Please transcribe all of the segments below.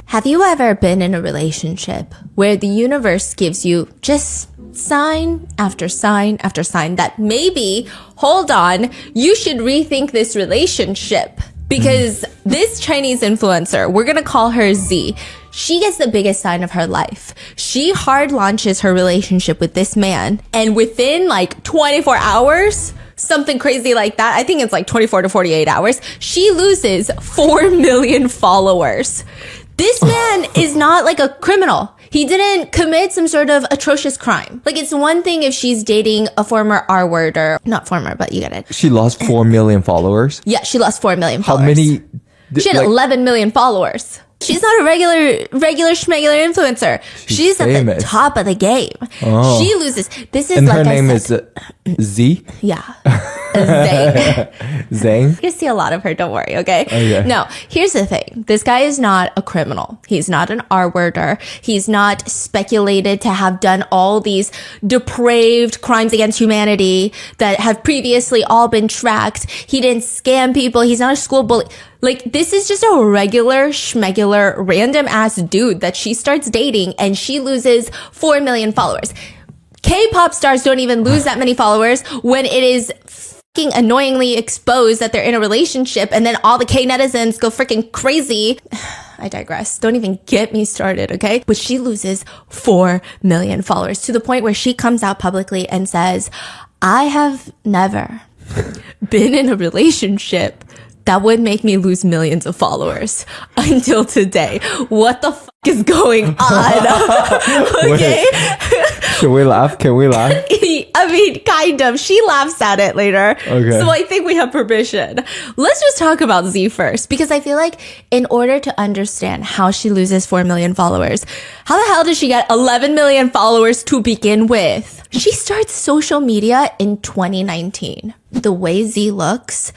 Have you ever been in a relationship where the universe gives you just sign after sign after sign that maybe, hold on, you should rethink this relationship? Because this Chinese influencer, we're going to call her Z, she gets the biggest sign of her life. She hard launches her relationship with this man, and within like 24 hours, something crazy like that, I think it's like 24 to 48 hours, she loses 4 million followers. This man is not like a criminal. He didn't commit some sort of atrocious crime. Like, it's one thing if she's dating a former R-worder. Not former, but you get it. She lost 4 million followers? Yeah, she lost 4 million followers. How many? She had 11 million followers. She's not a regular schmegular influencer. She's at the top of the game. Oh. She loses. This is, and like her name I said, is Z? Yeah. Zhang. Zhang? You see a lot of her, don't worry, okay? Okay? No, here's the thing. This guy is not a criminal. He's not an R-worder. He's not speculated to have done all these depraved crimes against humanity that have previously all been tracked. He didn't scam people. He's not a school bully. Like, this is just a regular schmegular random ass dude that she starts dating, and she loses 4 million followers. K-pop stars don't even lose that many followers when it is fucking annoyingly exposed that they're in a relationship, and then all the K-netizens go freaking crazy. I digress. Don't even get me started, okay? But she loses 4 million followers to the point where she comes out publicly and says, I have never been in a relationship that would make me lose millions of followers until today. What the fuck is going on? Okay? Can we laugh? Can we laugh? I mean, kind of. She laughs at it later. Okay. So I think we have permission. Let's just talk about Z first, because I feel like in order to understand how she loses 4 million followers, how the hell did she get 11 million followers to begin with? She starts social media in 2019. The way Z looks,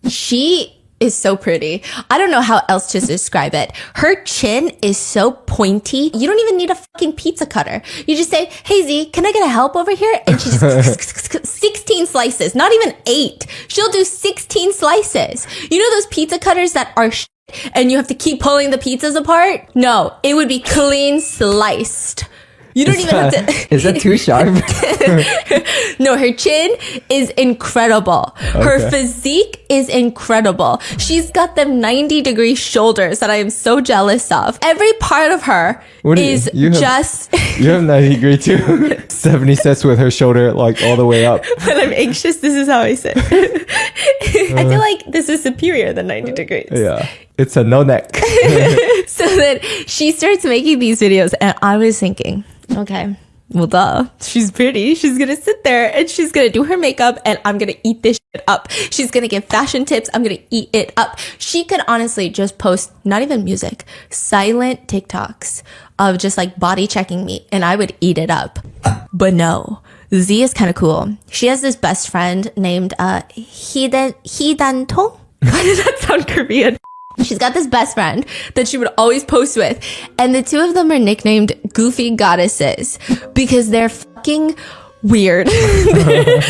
she is so pretty. I don't know how else to describe it. Her chin is so pointy. You don't even need a fucking pizza cutter. You just say, hey Z, can I get a help over here? And she just 16 slices, not even 8. She'll do 16 slices. You know those pizza cutters that are and you have to keep pulling the pizzas apart? No, it would be clean sliced. You don't even have to. Is that too sharp? No, her chin is incredible. Her physique is incredible. She's got them 90-degree shoulders that I am so jealous of. Every part of her is just... You have 90-degree too. 70 sets with her shoulder like all the way up. When I'm anxious, this is how I sit. I feel like this is superior than 90 degrees. Yeah. It's a no neck. So then she starts making these videos, and I was thinking, okay, well, duh. She's pretty. She's going to sit there and she's going to do her makeup, and I'm going to eat this shit up. She's going to give fashion tips. I'm going to eat it up. She could honestly just post not even music, silent TikToks of just like body checking me, and I would eat it up. But no, Z is kind of cool. She has this best friend named Hidan-tong. Why did that sound Korean? She's got this best friend that she would always post with. And the two of them are nicknamed Goofy Goddesses because they're fucking weird. They're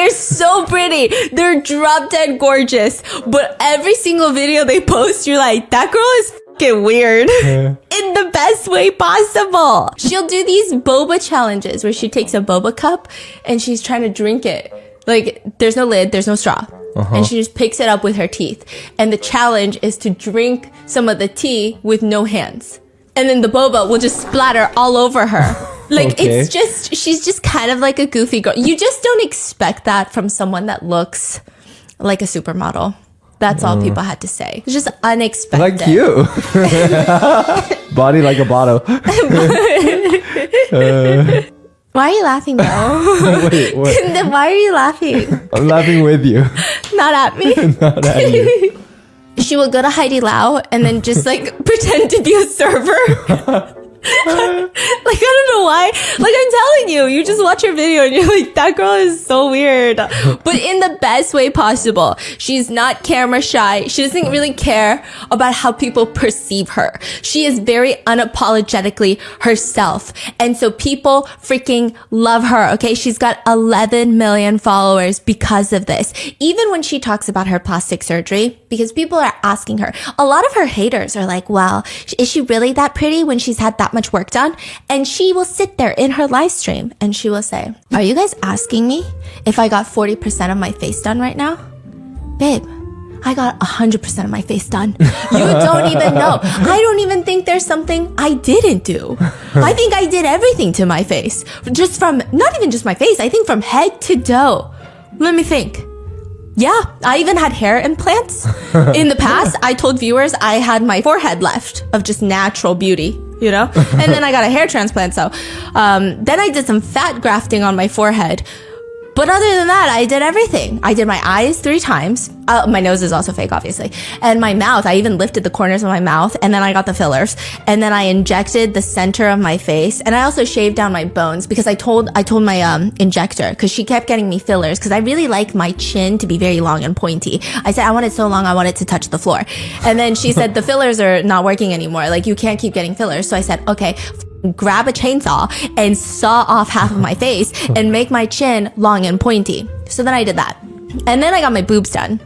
so pretty. They're drop dead gorgeous. But every single video they post, you're like, that girl is fucking weird. In the best way possible. She'll do these boba challenges where she takes a boba cup and she's trying to drink it. Like, there's no lid, there's no straw. And she just picks it up with her teeth. And the challenge is to drink some of the tea with no hands. And then the boba will just splatter all over her. Like, it's just, she's just kind of like a goofy girl. You just don't expect that from someone that looks like a supermodel. That's all people had to say. It's just unexpected. Like you. Body like a bottle. Why are you laughing though? Wait, what? Then why are you laughing? I'm laughing with you. Not at me? Not at you. She will go to Heidi Lau and then just like pretend to be a server. Like, I don't know why. Like, I'm telling you, you just watch her video and you're like, that girl is so weird. But in the best way possible. She's not camera shy. She doesn't really care about how people perceive her. She is very unapologetically herself. And so people freaking love her, okay? She's got 11 million followers because of this. Even when she talks about her plastic surgery, because people are asking her. A lot of her haters are like, well, is she really that pretty when she's had that much work done? And she will sit there in her live stream and she will say, are you guys asking me if I got 40% of my face done right now? Babe, I got 100% of my face done. You don't even know. I don't even think there's something I didn't do. I think I did everything to my face. Just from, not even just my face, I think from head to toe. Let me think. Yeah, I even had hair implants. In the past, I told viewers I had my forehead left of just natural beauty, you know? And then I got a hair transplant, so. Then I did some fat grafting on my forehead. But other than that, I did everything. I did my eyes 3 times. My nose is also fake, obviously. And my mouth, I even lifted the corners of my mouth. And then I got the fillers. And then I injected the center of my face. And I also shaved down my bones because I told my injector, because she kept getting me fillers, because I really like my chin to be very long and pointy. I said, I want it so long, I want it to touch the floor. And then she said, the fillers are not working anymore. Like, you can't keep getting fillers. So I said, okay, grab a chainsaw and saw off half of my face and make my chin long and pointy. So then I did that. And then I got my boobs done.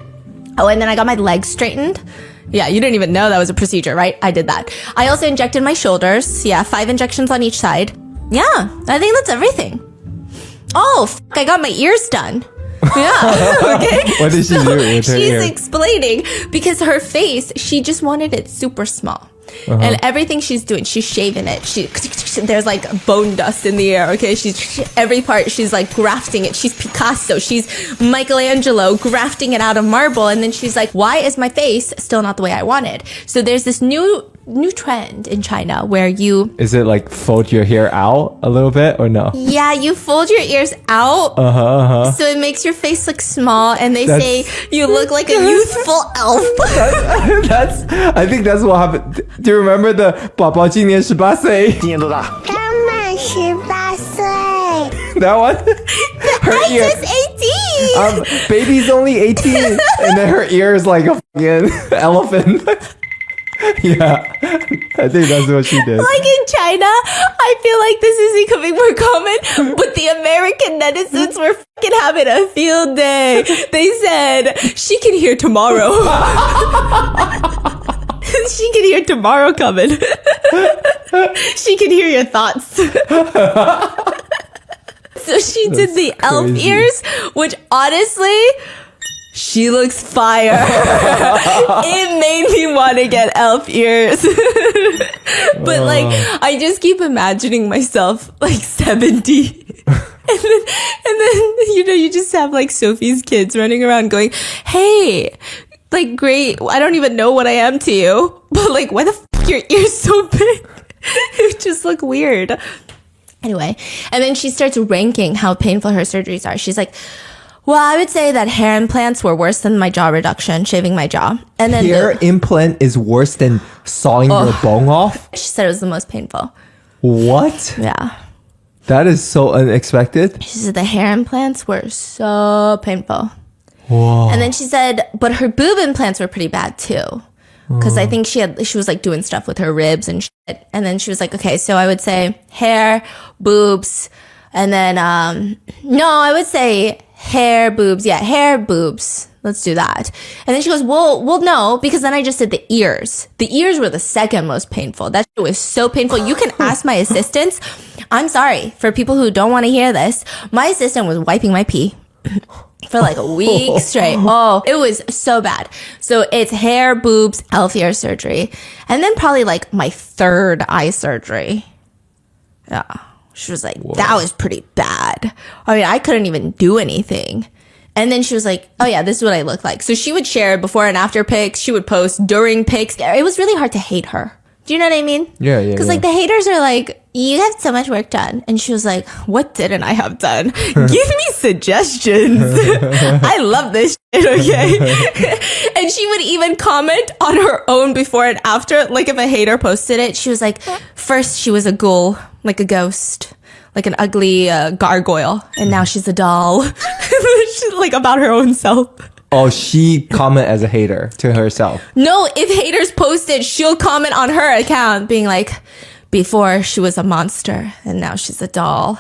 Oh, and then I got my legs straightened. Yeah, you didn't even know that was a procedure, right? I did that. I also injected my shoulders. Yeah, 5 injections on each side. Yeah, I think that's everything. Oh, I got my ears done. Yeah. Okay. What did she do with her ear? She's explaining because her face, she just wanted it super small. And everything she's doing, she's shaving it. There's like bone dust in the air. Okay, every part she's like grafting it. She's Picasso. She's Michelangelo grafting it out of marble. And then she's like, why is my face still not the way I wanted? So there's this new trend in China where you... Is it like fold your hair out a little bit or no? Yeah, you fold your ears out. So it makes your face look small, and they say you look like a youthful elf. I think that's what happened. Do you remember the 宝宝今年18岁? 今年多大？刚满18岁。 That one? Her I ear. just 18. Baby's only 18. And then her ear is like a fucking elephant. Yeah, I think that's what she did. Like in China, I feel like this is becoming more common, but the American netizens were fucking having a field day. They said, she can hear tomorrow. She can hear tomorrow coming. She can hear your thoughts. So she did the elf ears, which honestly... She looks fire. It made me want to get elf ears. But like, I just keep imagining myself like 70. And then, you know, you just have like Sophie's kids running around going, hey, like, great. I don't even know what I am to you. But like, why the f*** your ears so big? It just look weird. Anyway, and then she starts ranking how painful her surgeries are. She's like, well, I would say that hair implants were worse than my jaw reduction, shaving my jaw. And then hair implant is worse than sawing your bone off? She said it was the most painful. What? Yeah. That is so unexpected. She said the hair implants were so painful. Whoa. And then she said, but her boob implants were pretty bad too. Because I think she was like doing stuff with her ribs and shit. And then she was like, okay, so I would say hair, boobs, and then, no, I would say hair, boobs. Yeah, hair, boobs. Let's do that. And then she goes, well, no, because then I just did the ears. The ears were the second most painful. That shit was so painful. You can ask my assistants. I'm sorry for people who don't want to hear this. My assistant was wiping my pee for like a week straight. Oh, it was so bad. So it's hair, boobs, elf ear surgery. And then probably like my third eye surgery. Yeah. She was like, that was pretty bad. I mean, I couldn't even do anything. And then she was like, oh yeah, this is what I look like. So she would share before and after pics. She would post during pics. It was really hard to hate her. Do you know what I mean? Yeah. Because like the haters are like, you have so much work done. And she was like, what didn't I have done? Give me suggestions. I love this shit, okay? And she would even comment on her own before and after. Like if a hater posted it, she was like, first she was a ghoul, like a ghost, like an ugly gargoyle. And now she's a doll. She's like about her own self. Oh, she comment as a hater to herself. No, if haters post it, she'll comment on her account being like, before she was a monster and now she's a doll.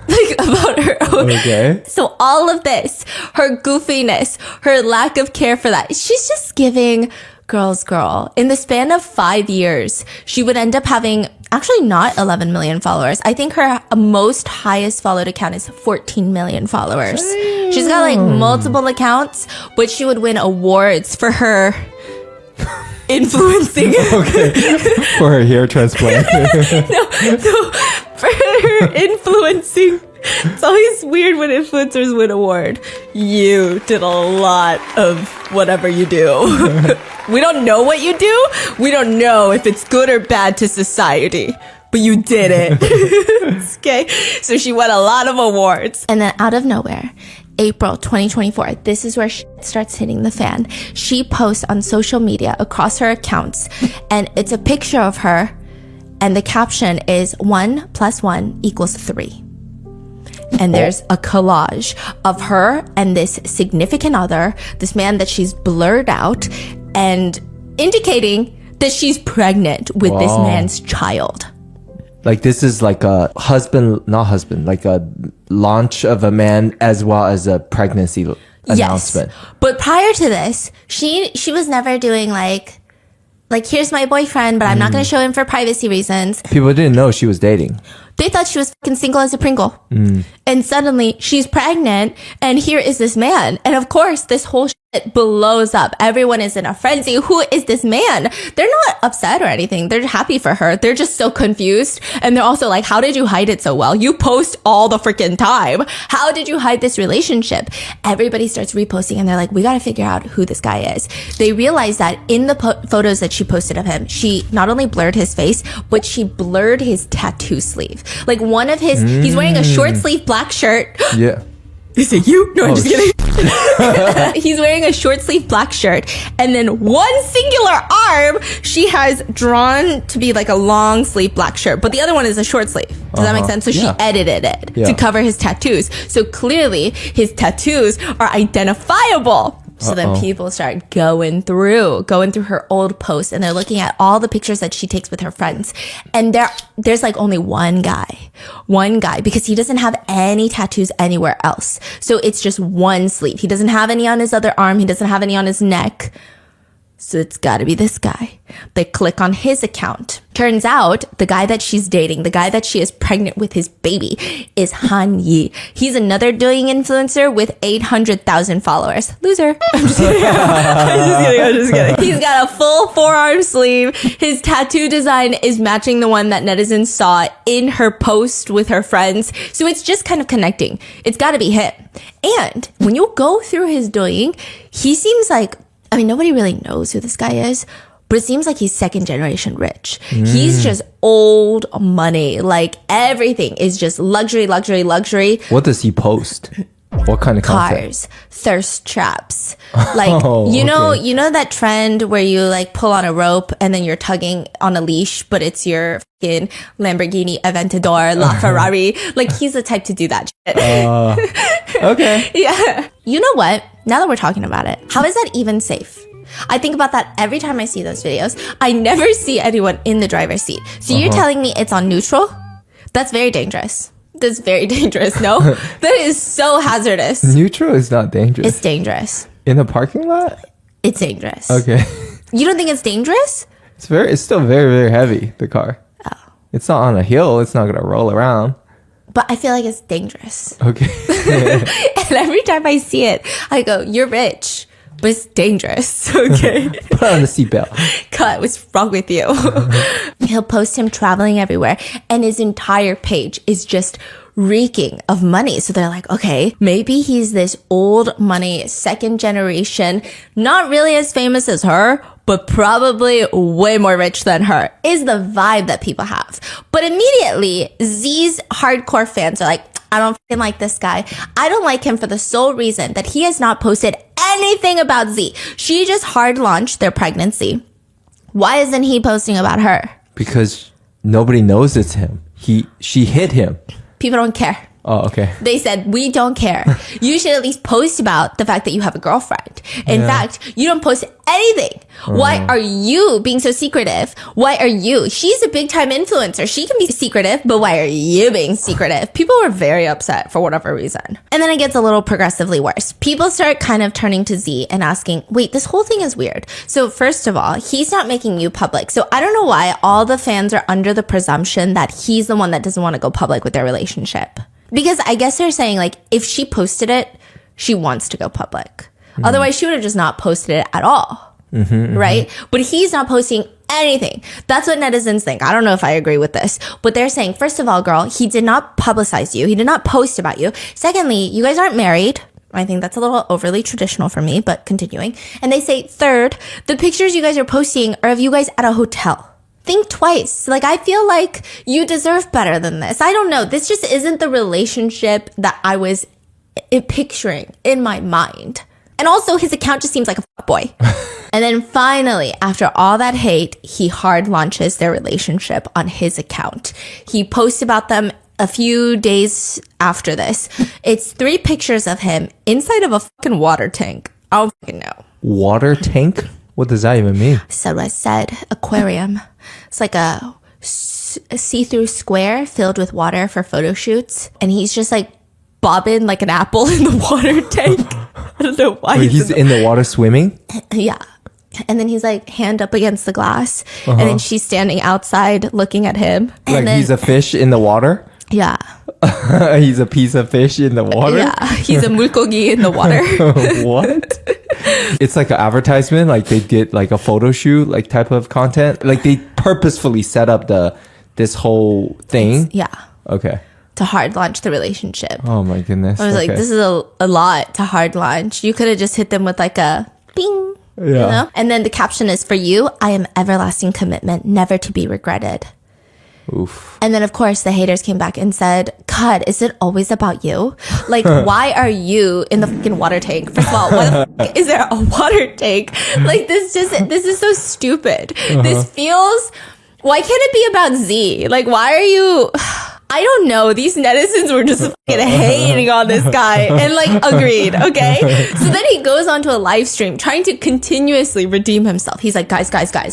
Like about her own. Okay. So all of this, her goofiness, her lack of care for that, she's just giving girls girl. In the span of 5 years, she would end up having actually not 11 million followers. I think her most highest followed account is 14 million followers. Damn. She's got like multiple accounts, but she would win awards for her influencing. Okay. For her hair transplant. no, for her influencing. It's always weird when influencers win award. You did a lot of whatever you do. We don't know what you do. We don't know if it's good or bad to society. But you did it. Okay. So she won a lot of awards. And then out of nowhere, April 2024, this is where shit starts hitting the fan. She posts on social media across her accounts, and it's a picture of her, and the caption is 1 + 1 = 3. And there's a collage of her and this significant other, this man that she's blurred out, and indicating that she's pregnant with this man's child. Like this is like a like a launch of a man as well as a pregnancy announcement. Yes. But prior to this, she was never doing like here's my boyfriend, but I'm not going to show him for privacy reasons. People didn't know she was dating. They thought she was fucking single as a Pringle. And suddenly she's pregnant, and here is this man. And of course, this whole shit blows up. Everyone is in a frenzy. Who is this man? They're not upset or anything. They're happy for her. They're just so confused. And they're also like, how did you hide it so well? You post all the freaking time. How did you hide this relationship? Everybody starts reposting, and they're like, we got to figure out who this guy is. They realize that in the photos that she posted of him, she not only blurred his face, but she blurred his tattoo sleeve. Like one of his, he's wearing a short sleeve black shirt. Yeah. Is it you? No, I'm just kidding. He's wearing a short sleeve black shirt, and then one singular arm she has drawn to be like a long sleeve black shirt, but the other one is a short sleeve. Does that make sense? So she edited it to cover his tattoos. So clearly his tattoos are identifiable. So then people start going through her old posts, and they're looking at all the pictures that she takes with her friends. And there's like only one guy, because he doesn't have any tattoos anywhere else. So it's just one sleeve. He doesn't have any on his other arm. He doesn't have any on his neck. So it's gotta be this guy. They click on his account. Turns out the guy that she's dating, the guy that she is pregnant with his baby, is Han Yi. He's another doing influencer with 800,000 followers. Loser. I'm just kidding. I'm just kidding. He's got a full forearm sleeve. His tattoo design is matching the one that netizens saw in her post with her friends. So it's just kind of connecting. It's gotta be him. And when you go through his doing, he seems like, I mean, nobody really knows who this guy is, but it seems like he's second generation rich. He's just old money. Like everything is just luxury. What does he post? What kind of content? Cars, thirst traps. Like, you know that trend where you like pull on a rope and then you're tugging on a leash, but it's your fucking Lamborghini Aventador, LaFerrari. Like he's the type to do that shit. Okay. Yeah. You know what? Now that we're talking about it, how is that even safe? I think about that every time I see those videos. I never see anyone in the driver's seat. So you're telling me it's on neutral? That's very dangerous. That's very dangerous. No? That is so hazardous. Neutral is not dangerous. It's dangerous. In a parking lot? It's dangerous. Okay. You don't think it's dangerous? It's still very, very heavy, the car. Oh. It's not on a hill. It's not going to roll around. But I feel like it's dangerous. Okay. And every time I see it, I go, you're rich, but it's dangerous. Okay. Put on the seatbelt. Cut, what's wrong with you? He'll post him traveling everywhere, and his entire page is just reeking of money. So they're like, okay, maybe he's this old money, second generation, not really as famous as her, but probably way more rich than her, is the vibe that people have. But immediately, Z's hardcore fans are like, I don't fucking like this guy. I don't like him for the sole reason that he has not posted anything about Z. She just hard launched their pregnancy. Why isn't he posting about her? Because nobody knows it's him. She hit him. People don't care. Oh, okay. They said, we don't care. You should at least post about the fact that you have a girlfriend. In fact, you don't post anything. Why are you being so secretive? Why are you? She's a big time influencer. She can be secretive, but why are you being secretive? People were very upset for whatever reason. And then it gets a little progressively worse. People start kind of turning to Z and asking, wait, this whole thing is weird. So first of all, he's not making you public. So I don't know why all the fans are under the presumption that he's the one that doesn't want to go public with their relationship. Because I guess they're saying, like, if she posted it, she wants to go public. Otherwise, she would have just not posted it at all. Right? But he's not posting anything. That's what netizens think. I don't know if I agree with this. But they're saying, first of all, girl, he did not publicize you. He did not post about you. Secondly, you guys aren't married. I think that's a little overly traditional for me, but continuing. And they say, third, the pictures you guys are posting are of you guys at a hotel. Think twice. Like, I feel like you deserve better than this. I don't know. This just isn't the relationship that I was picturing in my mind. And also, his account just seems like a fuckboy. And then finally, after all that hate, he hard launches their relationship on his account. He posts about them a few days after this. It's 3 pictures of him inside of a fucking water tank. I don't fucking know. Water tank? What does that even mean? So I said aquarium. It's like a see-through square filled with water for photo shoots. And he's just like bobbing like an apple in the water tank. I don't know why. Wait, he's in the water swimming? Yeah. And then he's like hand up against the glass. And then she's standing outside looking at him. And Like then, he's a fish in the water? Yeah. He's a piece of fish in the water? Yeah. He's a mulgogi in the water. What? It's like an advertisement, like they did like a photo shoot, like type of content. Like they purposefully set up this whole thing. Yeah. Okay. To hard launch the relationship. Oh my goodness. I was like, this is a lot to hard launch. You could have just hit them with like a bing. Yeah. You know? And then the caption is, for you, I am everlasting commitment, never to be regretted. Oof. And then, of course, the haters came back and said, God, is it always about you? Like, why are you in the fucking water tank? First of all, why the fuck is there a water tank? Like, this is so stupid. This feels, why can't it be about Z? Like, why are you... I don't know. These netizens were just fucking hating on this guy and like agreed. Okay. So then he goes onto a live stream trying to continuously redeem himself. He's like, guys,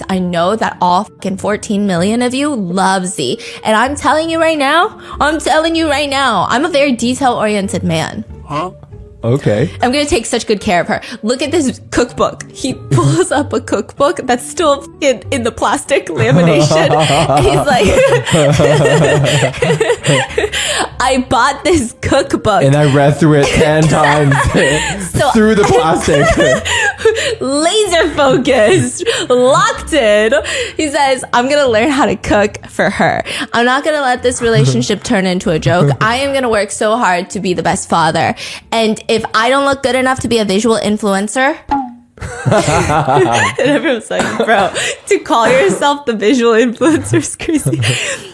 I know that all fucking 14 million of you love Z. And I'm telling you right now, I'm a very detail oriented man. Huh? Okay. I'm going to take such good care of her. Look at this cookbook. He pulls up a cookbook that's still in the plastic lamination. He's like, I bought this cookbook. And I read through it 10 times through the plastic. Laser focused, locked in. He says, I'm going to learn how to cook for her. I'm not going to let this relationship turn into a joke. I am going to work so hard to be the best father. And if I don't look good enough to be a visual influencer, and everyone's like, bro, to call yourself the visual influencer is crazy.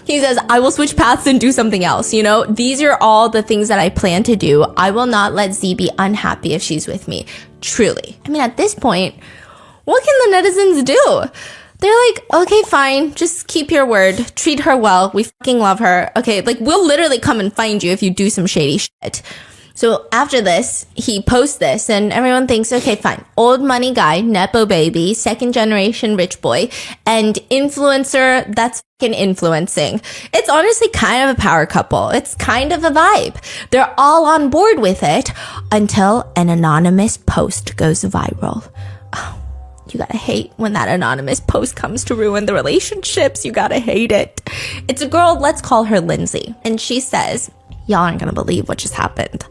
He says, I will switch paths and do something else. You know, these are all the things that I plan to do. I will not let Z be unhappy if she's with me. Truly. I mean, at this point, what can the netizens do? They're like, okay, fine. Just keep your word. Treat her well. We fucking love her. Okay, like, we'll literally come and find you if you do some shady shit. So after this, he posts this and everyone thinks, okay, fine. Old money guy, Nepo baby, second generation rich boy, and influencer that's fucking influencing. It's honestly kind of a power couple. It's kind of a vibe. They're all on board with it until an anonymous post goes viral. Oh, you gotta hate when that anonymous post comes to ruin the relationships. You gotta hate it. It's a girl, let's call her Lindsay. And she says, y'all aren't gonna believe what just happened.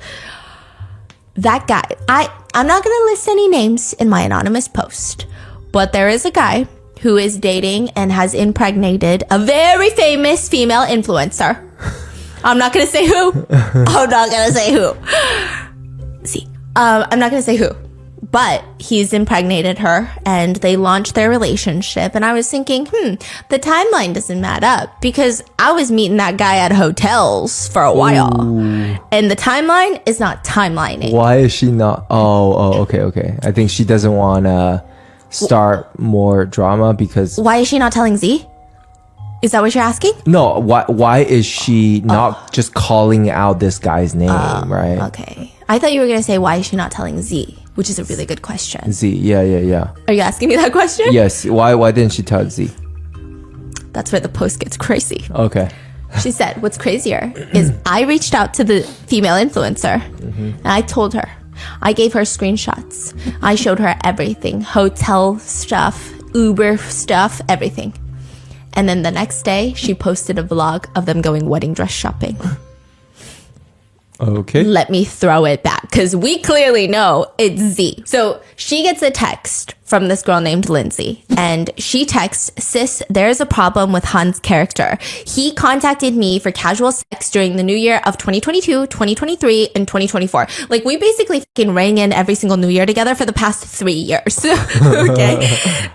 That guy, I'm not gonna list any names in my anonymous post, but there is a guy who is dating and has impregnated a very famous female influencer. I'm not gonna say who. I'm not gonna say who. See, I'm not gonna say who. But he's impregnated her and they launched their relationship. And I was thinking, the timeline doesn't add up because I was meeting that guy at hotels for a while. Ooh. And the timeline is not timelining. Why is she not? Oh, okay. I think she doesn't want to start more drama because... Why is she not telling Z? Is that what you're asking? No, why is she not just calling out this guy's name, right? Okay. I thought you were going to say, why is she not telling Z? Which is a really good question. Z, yeah. Are you asking me that question? Yes, why didn't she tell Z? That's where the post gets crazy. Okay. She said, what's crazier is I reached out to the female influencer and I told her. I gave her screenshots. I showed her everything. Hotel stuff, Uber stuff, everything. And then the next day, she posted a vlog of them going wedding dress shopping. Okay. Let me throw it back because we clearly know it's Z. So she gets a text from this girl named Lindsay and she texts, sis, there's a problem with Han's character. He contacted me for casual sex during the new year of 2022, 2023, and 2024. Like we basically fucking rang in every single new year together for the past 3 years. Okay.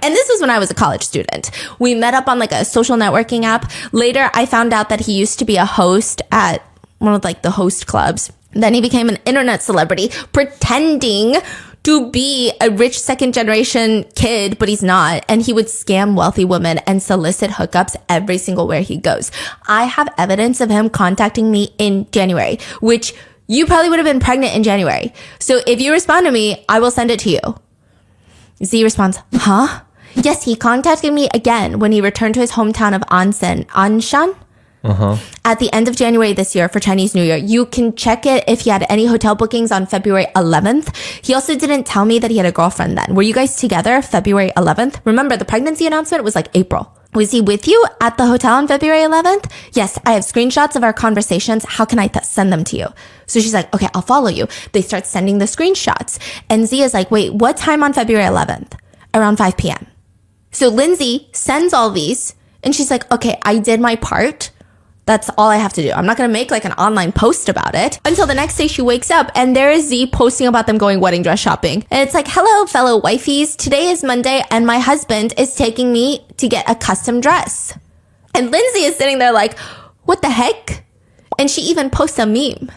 And this was when I was a college student. We met up on like a social networking app. Later, I found out that he used to be a host at one of like the host clubs. Then he became an internet celebrity pretending to be a rich second generation kid, but he's not. And he would scam wealthy women and solicit hookups every single where he goes. I have evidence of him contacting me in January, which you probably would have been pregnant in January. So if you respond to me, I will send it to you. Z responds, huh? Yes, he contacted me again when he returned to his hometown of Anshan. At the end of January this year for Chinese New Year. You can check it if he had any hotel bookings on February 11th. He also didn't tell me that he had a girlfriend then. Were you guys together February 11th? Remember, the pregnancy announcement was like April. Was he with you at the hotel on February 11th? Yes, I have screenshots of our conversations. How can I send them to you? So she's like, okay, I'll follow you. They start sending the screenshots. And Z is like, wait, what time on February 11th? Around 5 p.m. So Lindsay sends all these and she's like, okay, I did my part. That's all I have to do. I'm not going to make like an online post about it until the next day she wakes up and there is Z posting about them going wedding dress shopping. And it's like, hello, fellow wifeys. Today is Monday and my husband is taking me to get a custom dress. And Lindsay is sitting there like, what the heck? And she even posts a meme.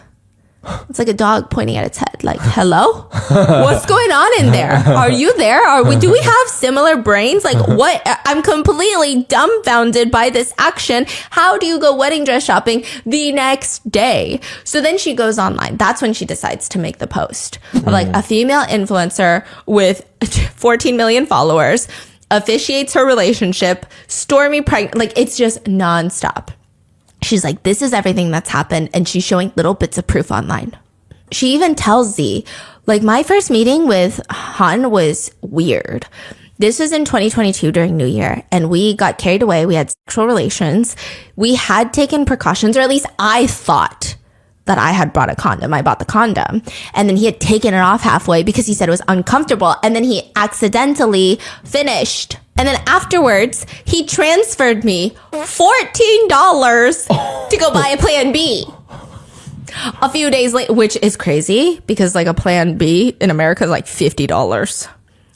It's like a dog pointing at its head, like, hello? What's going on in there? Are you there? Do we have similar brains? Like, what? I'm completely dumbfounded by this action. How do you go wedding dress shopping the next day? So then she goes online. That's when she decides to make the post of like a female influencer with 14 million followers officiates her relationship, Stormy pregnant. Like, it's just nonstop. She's like, this is everything that's happened. And she's showing little bits of proof online. She even tells Z, like, my first meeting with Han was weird. This was in 2022 during New Year. And we got carried away. We had sexual relations. We had taken precautions, or at least I thought that I had brought a condom. I bought the condom. And then he had taken it off halfway because he said it was uncomfortable. And then he accidentally finished. And then afterwards, he transferred me $14 to go buy a plan B. A few days later, which is crazy because like a plan B in America is like $50.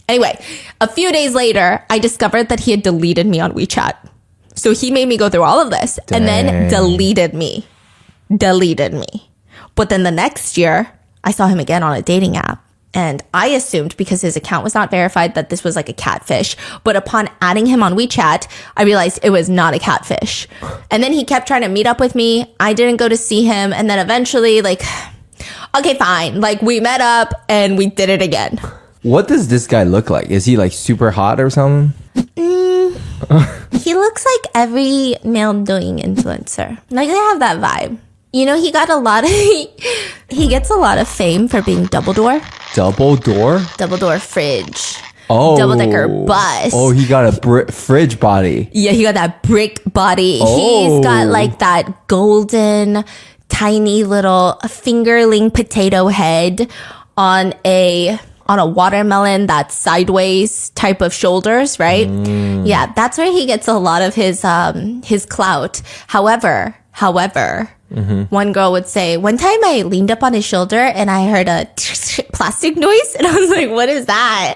Anyway, a few days later, I discovered that he had deleted me on WeChat. So he made me go through all of this and then deleted me. But then the next year, I saw him again on a dating app. And I assumed because his account was not verified that this was like a catfish. But upon adding him on WeChat, I realized it was not a catfish. And then he kept trying to meet up with me. I didn't go to see him. And then eventually, like, okay, fine. Like, we met up and we did it again. What does this guy look like? Is he like super hot or something? He looks like every male doing influencer. Like, they have that vibe. You know, he gets a lot of fame for being double door. Double door? Double door fridge. Oh. Double decker bus. Oh, he got a fridge body. Yeah, he got that brick body. Oh. He's got like that golden, tiny little fingerling potato head on a watermelon that's sideways type of shoulders, right? Yeah, that's where he gets a lot of his clout. However, one girl would say, one time I leaned up on his shoulder and I heard a plastic noise. And I was like, what is that?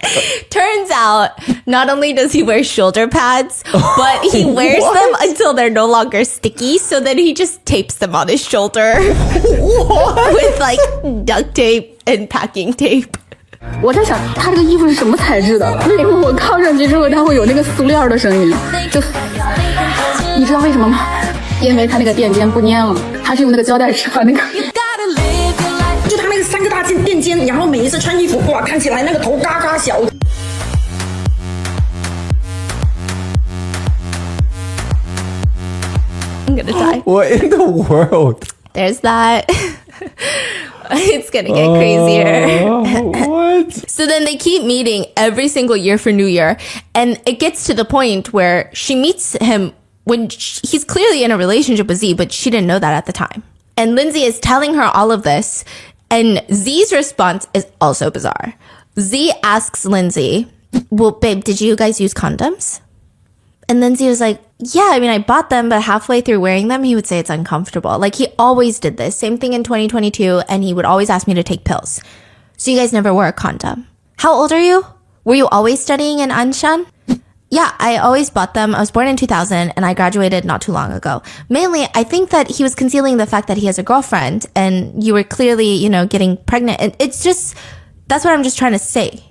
Turns out, not only does he wear shoulder pads, but he wears them until they're no longer sticky. So then he just tapes them on his shoulder with like duct tape and packing tape. 我在想它这个衣服是什么材质的，为什么我靠上去之后它会有那个塑料的声音，就你知道为什么吗？因为他那个垫肩不粘了，他是用那个胶带纸把那个。就他那个3个大垫肩，然后每一次穿衣服，哇，看起来那个头嘎嘎小。I'm gonna die. What in the world? There's that. It's gonna get crazier. What? So then they keep meeting every single year for New Year. And it gets to the point where she meets him when he's clearly in a relationship with Z, but she didn't know that at the time. And Lindsay is telling her all of this. And Z's response is also bizarre. Z asks Lindsay, well, babe, did you guys use condoms? And Lindsay was like, yeah, I mean, I bought them, but halfway through wearing them, he would say it's uncomfortable. Like, he always did this. Same thing in 2022, and he would always ask me to take pills. So you guys never wore a condom. How old are you? Were you always studying in Anshan? Yeah, I always bought them. I was born in 2000, and I graduated not too long ago. Mainly, I think that he was concealing the fact that he has a girlfriend, and you were clearly, getting pregnant. And it's just, that's what I'm just trying to say.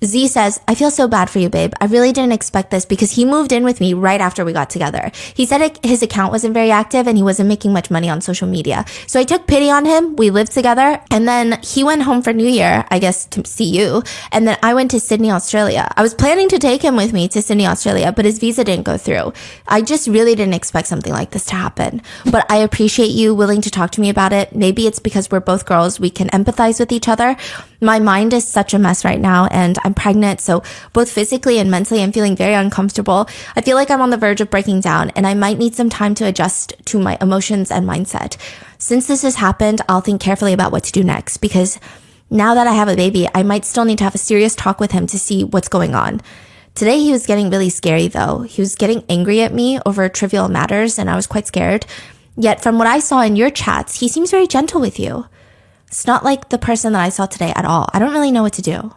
Z says, I feel so bad for you, babe. I really didn't expect this because he moved in with me right after we got together. He said his account wasn't very active and he wasn't making much money on social media. So I took pity on him. We lived together. And then he went home for New Year, I guess, to see you. And then I went to Sydney, Australia. I was planning to take him with me to Sydney, Australia, but his visa didn't go through. I just really didn't expect something like this to happen. But I appreciate you willing to talk to me about it. Maybe it's because we're both girls. We can empathize with each other. My mind is such a mess right now and I'm pregnant. So both physically and mentally, I'm feeling very uncomfortable. I feel like I'm on the verge of breaking down and I might need some time to adjust to my emotions and mindset. Since this has happened, I'll think carefully about what to do next because now that I have a baby, I might still need to have a serious talk with him to see what's going on. Today, he was getting really scary though. He was getting angry at me over trivial matters and I was quite scared. Yet from what I saw in your chats, he seems very gentle with you. It's not like the person that I saw today at all. I don't really know what to do.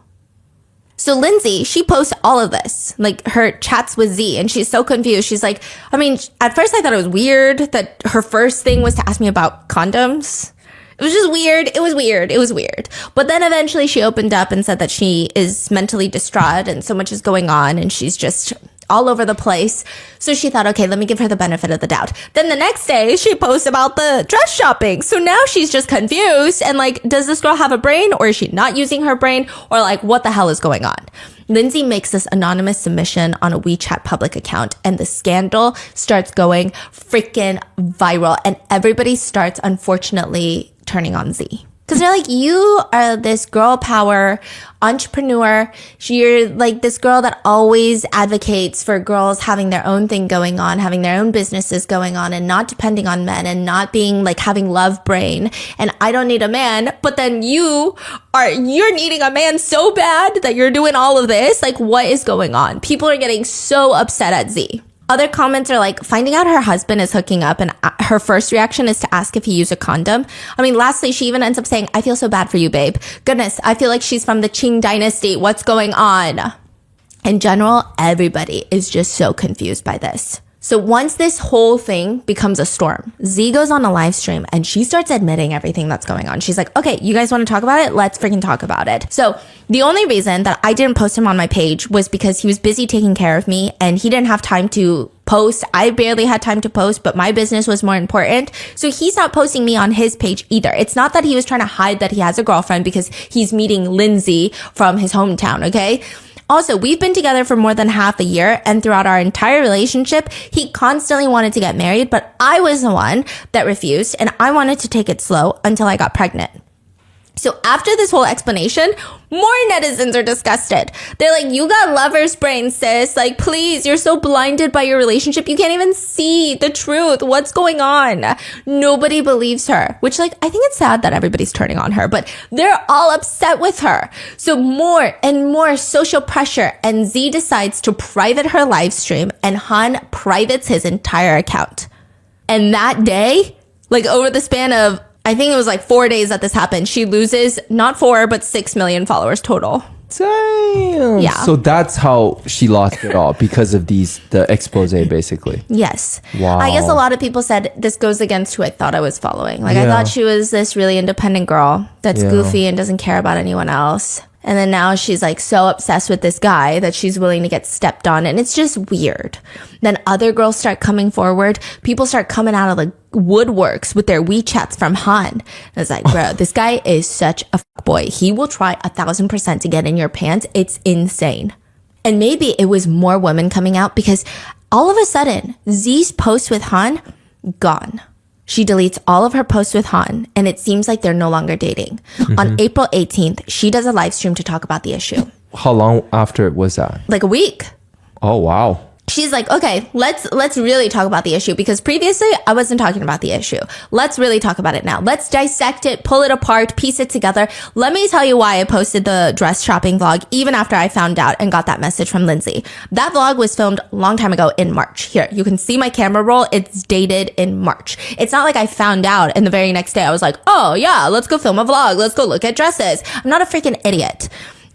So Lindsay, she posts all of this, like her chats with Z, and she's so confused. She's like, I mean, at first I thought it was weird that her first thing was to ask me about condoms. It was just weird. It was weird. It was weird. But then eventually she opened up and said that she is mentally distraught and so much is going on and she's just all over the place. So she thought, okay, let me give her the benefit of the doubt. Then the next day she posts about the dress shopping. So now she's just confused and like, does this girl have a brain or is she not using her brain or like what the hell is going on? Lindsay makes this anonymous submission on a WeChat public account and the scandal starts going freaking viral and everybody starts unfortunately turning on Z. Because they're like, you are this girl power entrepreneur. You're like this girl that always advocates for girls having their own thing going on, having their own businesses going on and not depending on men and not being like having love brain. And I don't need a man. But then you're needing a man so bad that you're doing all of this. Like, what is going on? People are getting so upset at Z. Other comments are like, finding out her husband is hooking up and her first reaction is to ask if he used a condom. I mean, lastly, she even ends up saying, I feel so bad for you, babe. Goodness, I feel like she's from the Qing dynasty. What's going on? In general, everybody is just so confused by this. So once this whole thing becomes a storm, Z goes on a live stream and she starts admitting everything that's going on. She's like, okay, you guys want to talk about it? Let's freaking talk about it. So the only reason that I didn't post him on my page was because he was busy taking care of me and he didn't have time to post. I barely had time to post, but my business was more important. So he's not posting me on his page either. It's not that he was trying to hide that he has a girlfriend because he's meeting Lindsay from his hometown, okay? Also, we've been together for more than half a year, and throughout our entire relationship, he constantly wanted to get married, but I was the one that refused, and I wanted to take it slow until I got pregnant. So after this whole explanation, more netizens are disgusted. They're like, you got lover's brain, sis. Like, please, you're so blinded by your relationship. You can't even see the truth. What's going on? Nobody believes her, which like, I think it's sad that everybody's turning on her, but they're all upset with her. So more and more social pressure and Z decides to private her live stream and Han privates his entire account. And that day, like over the span of I think it was like 4 days that this happened. She loses not 4, but 6 million followers total. Damn. Yeah. So that's how she lost it all because of the expose, basically. Yes. Wow. I guess a lot of people said this goes against who I thought I was following. Like I Yeah. thought she was this really independent girl that's Yeah. goofy and doesn't care about anyone else. And then now she's like so obsessed with this guy that she's willing to get stepped on. And it's just weird. Then other girls start coming forward. People start coming out of the woodworks with their WeChats from Han. And it's like, bro, this guy is such a fuckboy. He will try 1,000% to get in your pants. It's insane. And maybe it was more women coming out because all of a sudden, Z's post with Han, gone. She deletes all of her posts with Han, and it seems like they're no longer dating. On April 18th, she does a live stream to talk about the issue. How long after was that? Like a week. Oh, wow. She's like, okay, let's really talk about the issue because previously I wasn't talking about the issue. Let's really talk about it now. Let's dissect it, pull it apart, piece it together. Let me tell you why I posted the dress shopping vlog even after I found out and got that message from Lindsay. That vlog was filmed a long time ago in March. Here, you can see my camera roll. It's dated in March. It's not like I found out and the very next day I was like, oh yeah, let's go film a vlog. Let's go look at dresses. I'm not a freaking idiot.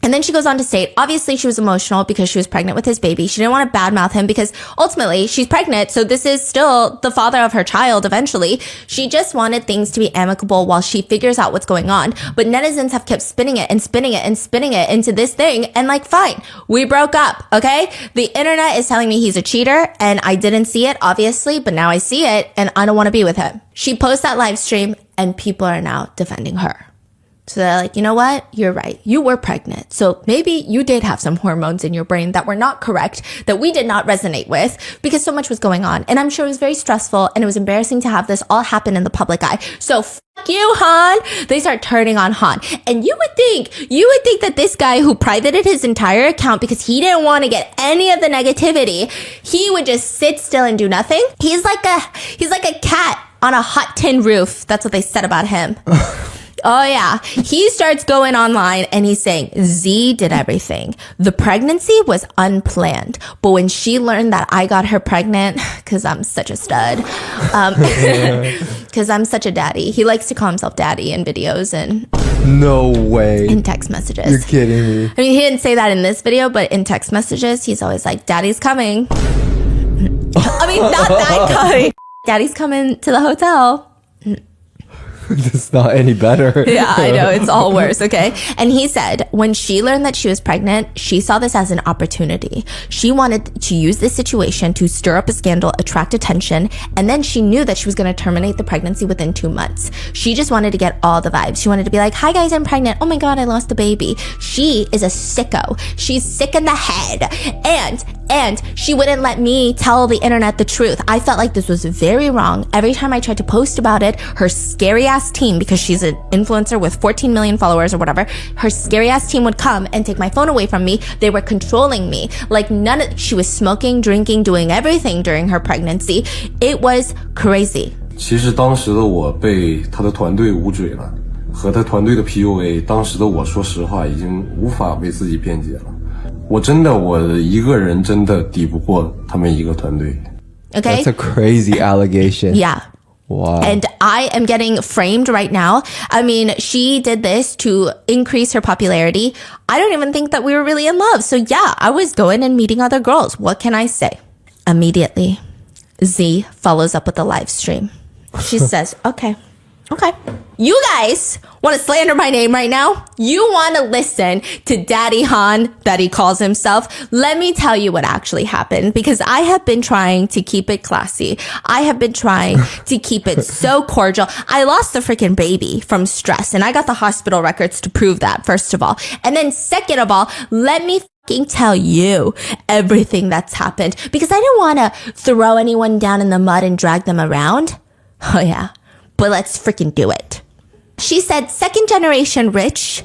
And then she goes on to state, obviously she was emotional because she was pregnant with his baby. She didn't want to badmouth him because ultimately she's pregnant. So this is still the father of her child eventually. She just wanted things to be amicable while she figures out what's going on. But netizens have kept spinning it and spinning it and spinning it into this thing. And like, fine, we broke up. Okay. The internet is telling me he's a cheater and I didn't see it, obviously, but now I see it and I don't want to be with him. She posts that live stream and people are now defending her. So they're like, you know what? You're right. You were pregnant. So maybe you did have some hormones in your brain that were not correct, that we did not resonate with because so much was going on. And I'm sure it was very stressful and it was embarrassing to have this all happen in the public eye. So fuck you, Han. They start turning on Han. And you would think that this guy who privated his entire account because he didn't want to get any of the negativity, he would just sit still and do nothing. He's like a cat on a hot tin roof. That's what they said about him. Oh yeah. He starts going online and he's saying Z did everything. The pregnancy was unplanned. But when she learned that I got her pregnant, cause I'm such a stud, cause I'm such a daddy. He likes to call himself daddy in videos and no way. In text messages. You're kidding me. I mean, he didn't say that in this video, but in text messages, he's always like, daddy's coming. I mean, not that guy. Daddy's coming to the hotel. It's not any better. Yeah, I know. It's all worse. Okay. And he said when she learned that she was pregnant, she saw this as an opportunity. She wanted to use this situation to stir up a scandal, attract attention. And then she knew that she was going to terminate the pregnancy within 2 months. She just wanted to get all the vibes. She wanted to be like, hi guys, I'm pregnant. Oh my God, I lost a baby. She is a sicko. She's sick in the head. And she wouldn't let me tell the internet the truth. I felt like this was very wrong. Every time I tried to post about it, her scary ass team, because she's an influencer with 14 million followers or whatever, her scary ass team would come and take my phone away from me. They were controlling me. Like she was smoking, drinking, doing everything during her pregnancy. It was crazy. 其实当时的我被他的团队捂嘴了，和他团队的 PUA， 当时的我说实话已经无法为自己辩解了。我一个人真的抵不过他们一个团队。Okay? That's a crazy allegation. Yeah. Wow. And I am getting framed right now. I mean, she did this to increase her popularity. I don't even think that we were really in love. So yeah, I was going and meeting other girls. What can I say? Immediately, Z follows up with a live stream. She says, okay. You guys want to slander my name right now? You want to listen to Daddy Han, that he calls himself? Let me tell you what actually happened, because I have been trying to keep it classy. I have been trying to keep it so cordial. I lost the freaking baby from stress, and I got the hospital records to prove that, first of all. And then second of all, let me tell you everything that's happened, because I didn't want to throw anyone down in the mud and drag them around. Oh yeah. But let's freaking do it. She said, second generation rich,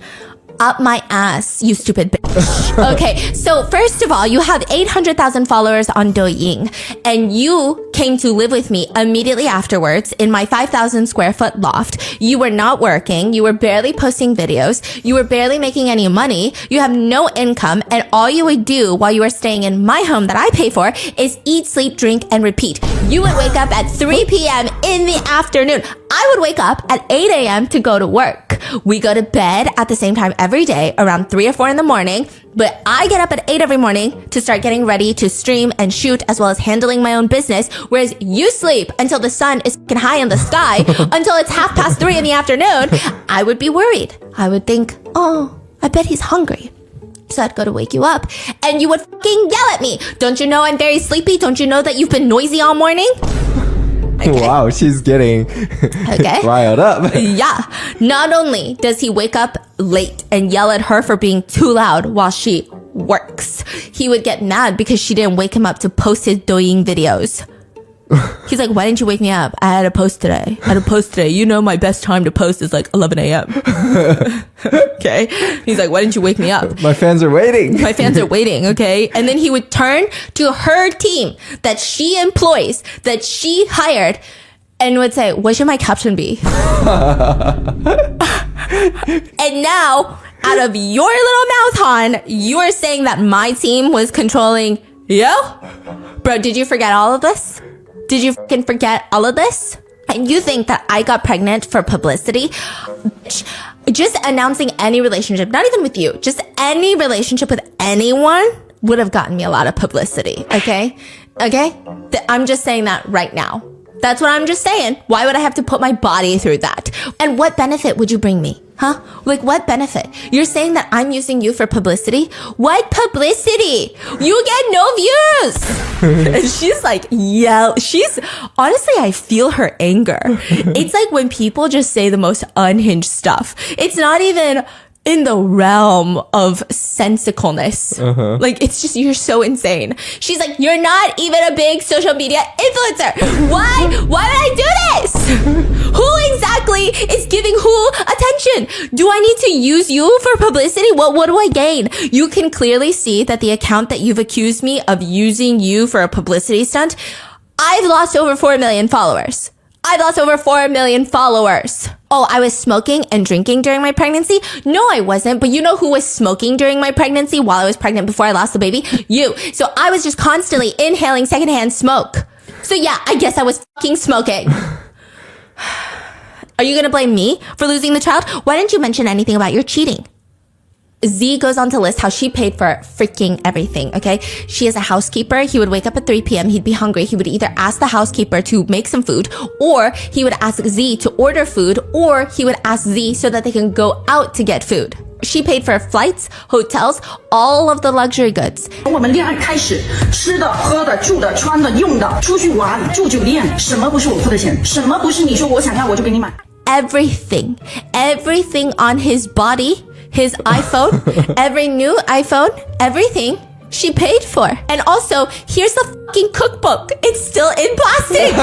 up my ass, you stupid bitch. Okay, so first of all, you have 800,000 followers on Douyin, and you came to live with me immediately afterwards in my 5,000 square foot loft. You were not working. You were barely posting videos. You were barely making any money. You have no income, and all you would do while you were staying in my home that I pay for is eat, sleep, drink, and repeat. You would wake up at 3 p.m. in the afternoon. I would wake up at 8 a.m. to go to work. We go to bed at the same time every day around 3 or 4 in the morning, but I get up at 8 every morning to start getting ready to stream and shoot, as well as handling my own business, whereas you sleep until the sun is high in the sky until it's 3:30 in the afternoon. I would be worried. I would think, oh, I bet he's hungry. So I'd go to wake you up and you would fucking yell at me. Don't you know I'm very sleepy? Don't you know that you've been noisy all morning? Okay. Wow, she's getting riled up. Yeah. Not only does he wake up late and yell at her for being too loud while she works, he would get mad because she didn't wake him up to post his Douyin videos. He's like, why didn't you wake me up? I had to post today. You know my best time to post is like 11 a.m. Okay? He's like, why didn't you wake me up? My fans are waiting. Okay? And then he would turn to her team that she employs, that she hired, and would say, what should my caption be? And now, out of your little mouth, Han, you are saying that my team was controlling you? Bro, did you forget all of this? Did you fucking forget all of this? And you think that I got pregnant for publicity? Just announcing any relationship, not even with you, just any relationship with anyone would have gotten me a lot of publicity, okay? I'm just saying that right now. That's what I'm just saying. Why would I have to put my body through that? And what benefit would you bring me? Huh? Like, what benefit? You're saying that I'm using you for publicity? What publicity? You get no views. And she's like, honestly, I feel her anger. It's like when people just say the most unhinged stuff. It's not even in the realm of sensicalness. Like, it's just, you're so insane. She's like, you're not even a big social media influencer. Why would I do this? Who exactly is giving who attention? Do I need to use you for publicity? What do I gain? You can clearly see that the account that you've accused me of using you for a publicity stunt, I've lost over 4 million followers. Oh, I was smoking and drinking during my pregnancy? No, I wasn't. But you know who was smoking during my pregnancy while I was pregnant before I lost the baby? You. So I was just constantly inhaling secondhand smoke. So yeah, I guess I was fucking smoking. Are you gonna blame me for losing the child? Why didn't you mention anything about your cheating? Z goes on to list how she paid for freaking everything, okay? She is a housekeeper. He would wake up at 3 p.m. He'd be hungry. He would either ask the housekeeper to make some food, or he would ask Z to order food, or he would ask Z so that they can go out to get food. She paid for flights, hotels, all of the luxury goods. 我们恋爱开始，吃的、喝的、住的、穿的、用的，出去玩、住酒店，什么不是我付的钱？什么不是你说我想要我就给你买？ Everything on his body, his iPhone, every new iPhone, everything she paid for. And also, here's the fucking cookbook. It's still in plastic.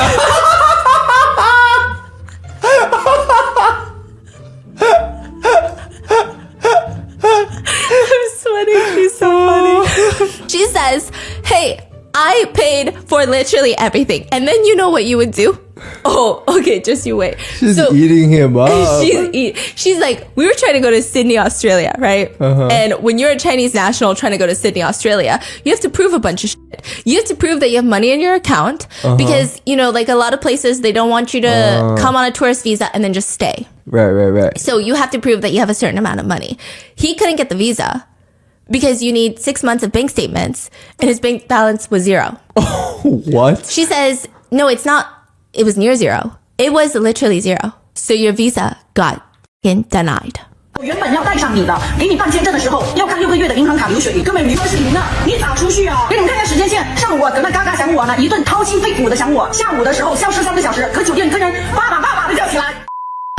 I'm sweating. She's so funny. She says, hey, I paid for literally everything. And then you know what you would do? Oh, okay, just you wait. She's eating him up. She's like, we were trying to go to Sydney, Australia, right? And when you're a Chinese national trying to go to Sydney, Australia, you have to prove a bunch of shit. You have to prove that you have money in your account because, you know, like a lot of places, they don't want you to come on a tourist visa and then just stay. Right. So you have to prove that you have a certain amount of money. He couldn't get the visa because you need 6 months of bank statements and his bank balance was 0. What? She says, no, it's not. It was near 0. It was literally 0. So your visa got denied. 我原本要带上你的，给你办签证的时候要看6个月的银行卡流水，根本余额是0呢，你咋出去啊？给你们看看时间线，上午搁那嘎嘎想我呢，一顿掏心肺腑的想我，下午的时候消失3个小时，可酒店客人爸爸的叫起来。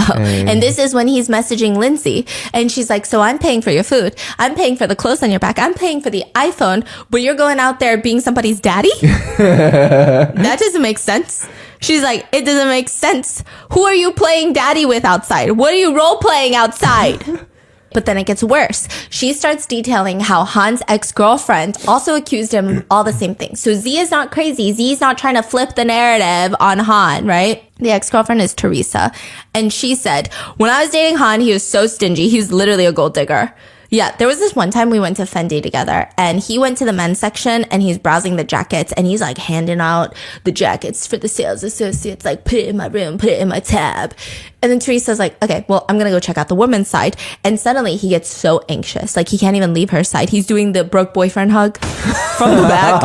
And this is when he's messaging Lindsay and she's like, so I'm paying for your food. I'm paying for the clothes on your back. I'm paying for the iPhone, but you're going out there being somebody's daddy? That doesn't make sense. She's like, it doesn't make sense. Who are you playing daddy with outside? What are you role playing outside? But then it gets worse. She starts detailing how Han's ex-girlfriend also accused him of all the same things. So Z is not crazy. Z is not trying to flip the narrative on Han, right? The ex-girlfriend is Teresa. And she said, when I was dating Han, he was so stingy. He was literally a gold digger. Yeah, there was this one time we went to Fendi together and he went to the men's section and he's browsing the jackets and he's like handing out the jackets for the sales associates, like put it in my room, put it in my tab. And then Teresa's like, okay, well, I'm going to go check out the women's side. And suddenly he gets so anxious. Like he can't even leave her side. He's doing the broke boyfriend hug from the back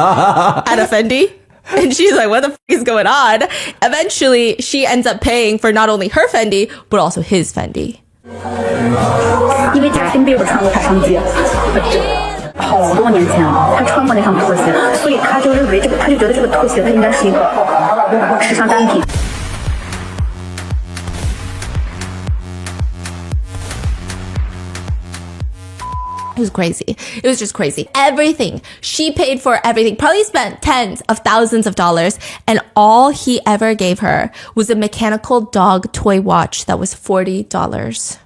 at a Fendi. And she's like, what the f*** is going on? Eventually, she ends up paying for not only her Fendi, but also his Fendi. 因为贾斯汀贝伯穿过他上街，好多年前了，他穿过那双拖鞋，所以他就认为他就觉得这个拖鞋它应该是一个时尚单品。It was crazy. It was just crazy. Everything. She paid for everything. Probably spent tens of thousands of dollars. And all he ever gave her was a mechanical dog toy watch that was $40.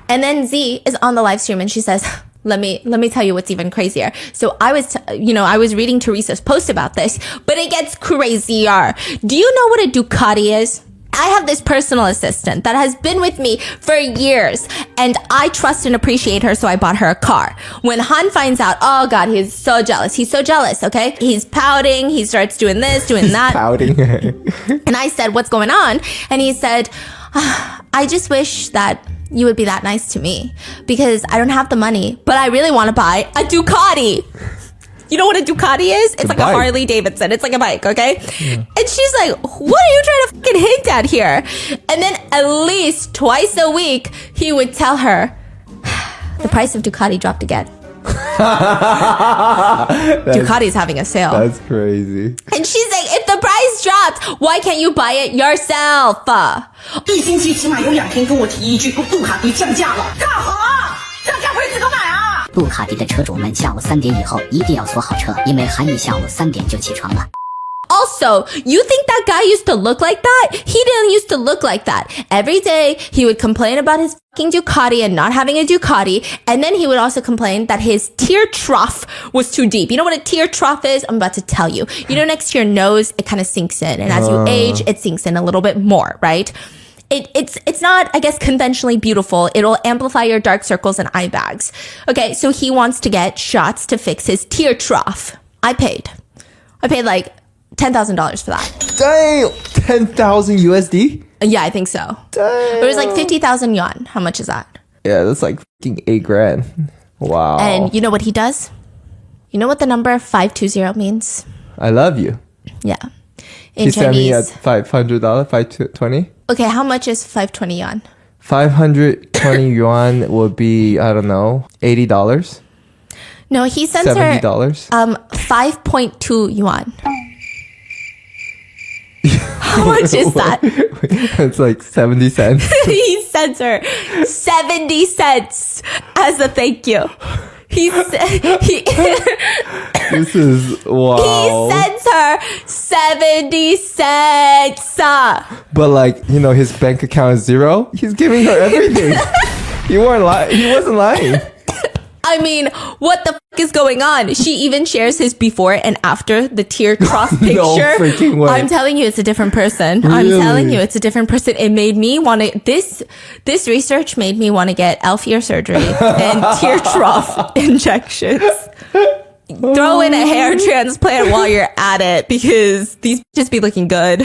And then Z is on the live stream and she says, let me tell you what's even crazier. So I was reading Teresa's post about this, but it gets crazier. Do you know what a Ducati is? I have this personal assistant that has been with me for years and I trust and appreciate her, so I bought her a car. When Han finds out, oh God, he's so jealous. He's so jealous, okay? He's pouting. He starts doing this, doing that. Pouting. And I said, what's going on? And he said, I just wish that you would be that nice to me because I don't have the money, but I really want to buy a Ducati. You know what a Ducati is? It's like a Harley Davidson. It's like a bike, okay? Yeah. And she's like, what are you trying to fucking hint at here? And then at least twice a week, he would tell her, the price of Ducati dropped again. Ducati's having a sale. That's crazy. And she's like, if the price dropped, why can't you buy it yourself? 一星期起码有2天跟我提一句，杜卡迪降价了，干哈？降价可以自个买啊！杜卡迪的车主们下午3点以后一定要锁好车，因为韩毅下午3点就起床了。Also, you think that guy used to look like that? He didn't used to look like that. Every day, he would complain about his fucking Ducati and not having a Ducati. And then he would also complain that his tear trough was too deep. You know what a tear trough is? I'm about to tell you. You know, next to your nose, it kind of sinks in. And as you age, it sinks in a little bit more, right? It's not, I guess, conventionally beautiful. It'll amplify your dark circles and eye bags. Okay, so he wants to get shots to fix his tear trough. I paid like $10,000 for that. Dang! 10,000 USD? Yeah, I think so. Dang. It was like 50,000 yuan. How much is that? Yeah, that's like fucking $8,000. Wow. And you know what he does? You know what the number 520 means? I love you. Yeah. In he sent me at Chinese. $500, 520. Okay, how much is 520 yuan? 520 yuan would be, I don't know, $80. No, he sends her $70. 5.2 yuan. How much is that? It's like 70 cents. He sends her 70 cents as a thank you. This is, wow. He sends her 70 cents. But like, you know, his bank account is zero. He's giving her everything. He wasn't lying. I mean, what the fuck is going on? She even shares his before and after the tear trough picture. No freaking way. I'm telling you, it's a different person. Really? I'm telling you, it's a different person. It made me want to, this research made me want to get elf ear surgery and tear trough injections. Throw in a hair transplant while you're at it because these just be looking good.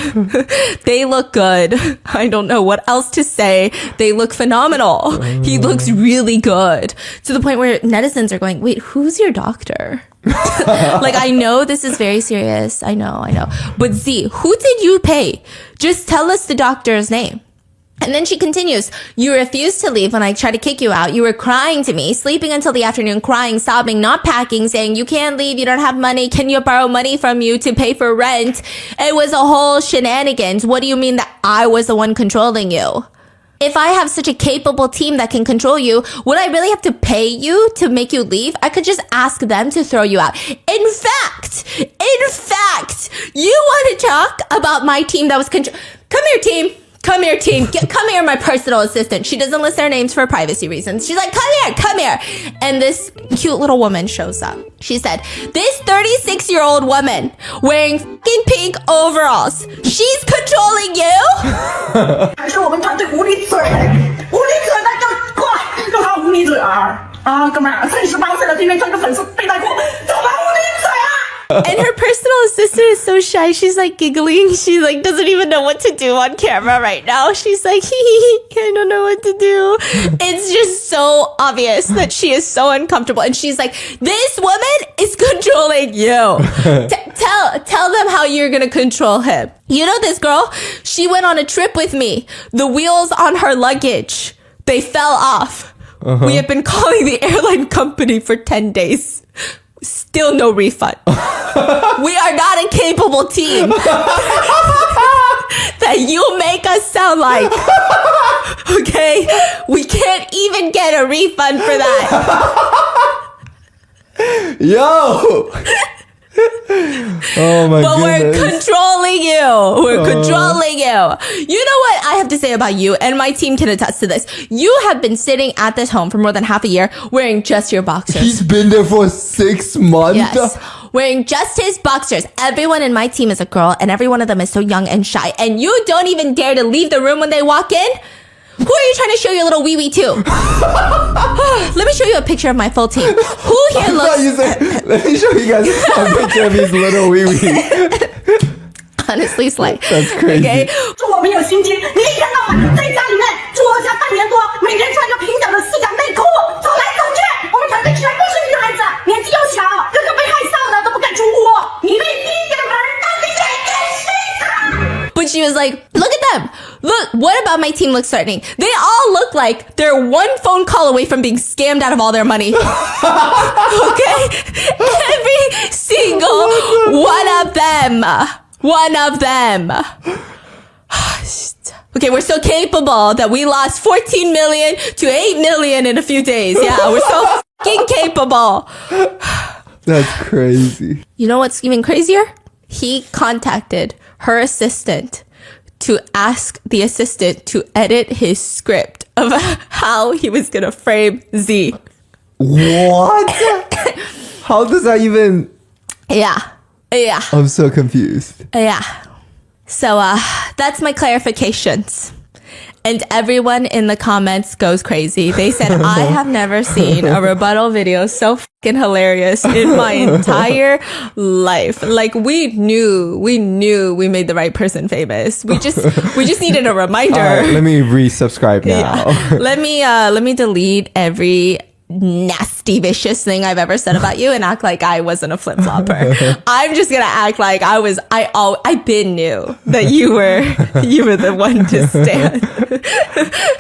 They look good. I don't know what else to say. They look phenomenal. He looks really good to the point where netizens are going, wait, who's your doctor? Like, I know this is very serious. I know. But Z, who did you pay? Just tell us the doctor's name. And then she continues, you refused to leave when I tried to kick you out. You were crying to me, sleeping until the afternoon, crying, sobbing, not packing, saying, you can't leave, you don't have money. Can you borrow money from you to pay for rent? It was a whole shenanigans. What do you mean that I was the one controlling you? If I have such a capable team that can control you, would I really have to pay you to make you leave? I could just ask them to throw you out. In fact, you want to talk about my team that was Come here, team. Come here, team. Come here, my personal assistant. She doesn't list their names for privacy reasons. She's like, come here. And this cute little woman shows up. She said, this 36-year-old woman wearing fucking pink overalls, she's controlling you? 还是我们团队无理嘴，那就过来，让他无理嘴啊！哥们儿，38岁了，今天穿个粉色背带裤，怎么无理嘴啊？ And her personal assistant is so shy. She's like giggling. She like doesn't even know what to do on camera right now. She's like, I don't know what to do. It's just so obvious that she is so uncomfortable. And she's like, this woman is controlling you. Tell them how you're going to control him. You know this girl? She went on a trip with me. The wheels on her luggage, they fell off. We have been calling the airline company for 10 days. Still no refund. We are not a capable team that you make us sound like. Okay? We can't even get a refund for that. Yo! Oh my But goodness. we're controlling you. We're controlling you. You know what I have to say about you, and my team can attest to this. You have been sitting at this home for more than half a year wearing just your boxers. He's been there for 6 months. Yes. Wearing just his boxers. Everyone in my team is a girl, and every one of them is so young and shy. And you don't even dare to leave the room when they walk in? Who are you trying to show your little wee-wee to? Let me show you a picture of my full team. Who here looks... Let me show you guys a picture of his little wee-wee. Honestly, it's like... That's crazy. Okay? 祝我没有心机，你一天到晚在家里面作家半年多，每天穿着平角的四角内裤走来走去。我们团队全部是女孩子，年纪又小，个个被害臊的都不敢出屋。你被逼着门，到底谁跟谁打？ But she was like, look at them. Look, what about my team looks threatening? They all look like they're one phone call away from being scammed out of all their money. Okay? Every single one of them. One of them. Okay, we're so capable that we lost 14 million to 8 million in a few days. Yeah, we're so fucking capable. That's crazy. You know what's even crazier? He contacted her assistant to ask the assistant to edit his script of how he was going to frame Z. What? How does that even... Yeah. I'm so confused. Yeah. So, that's my clarifications. And everyone in the comments goes crazy. They said, I have never seen a rebuttal video so fucking hilarious in my entire life. Like, we knew we made the right person famous. We just needed a reminder. All right, let me resubscribe now. Yeah. Let me delete every nasty, vicious thing I've ever said about you and act like I wasn't a flip-flopper. I'm just gonna act like I been knew that you were the one to stand.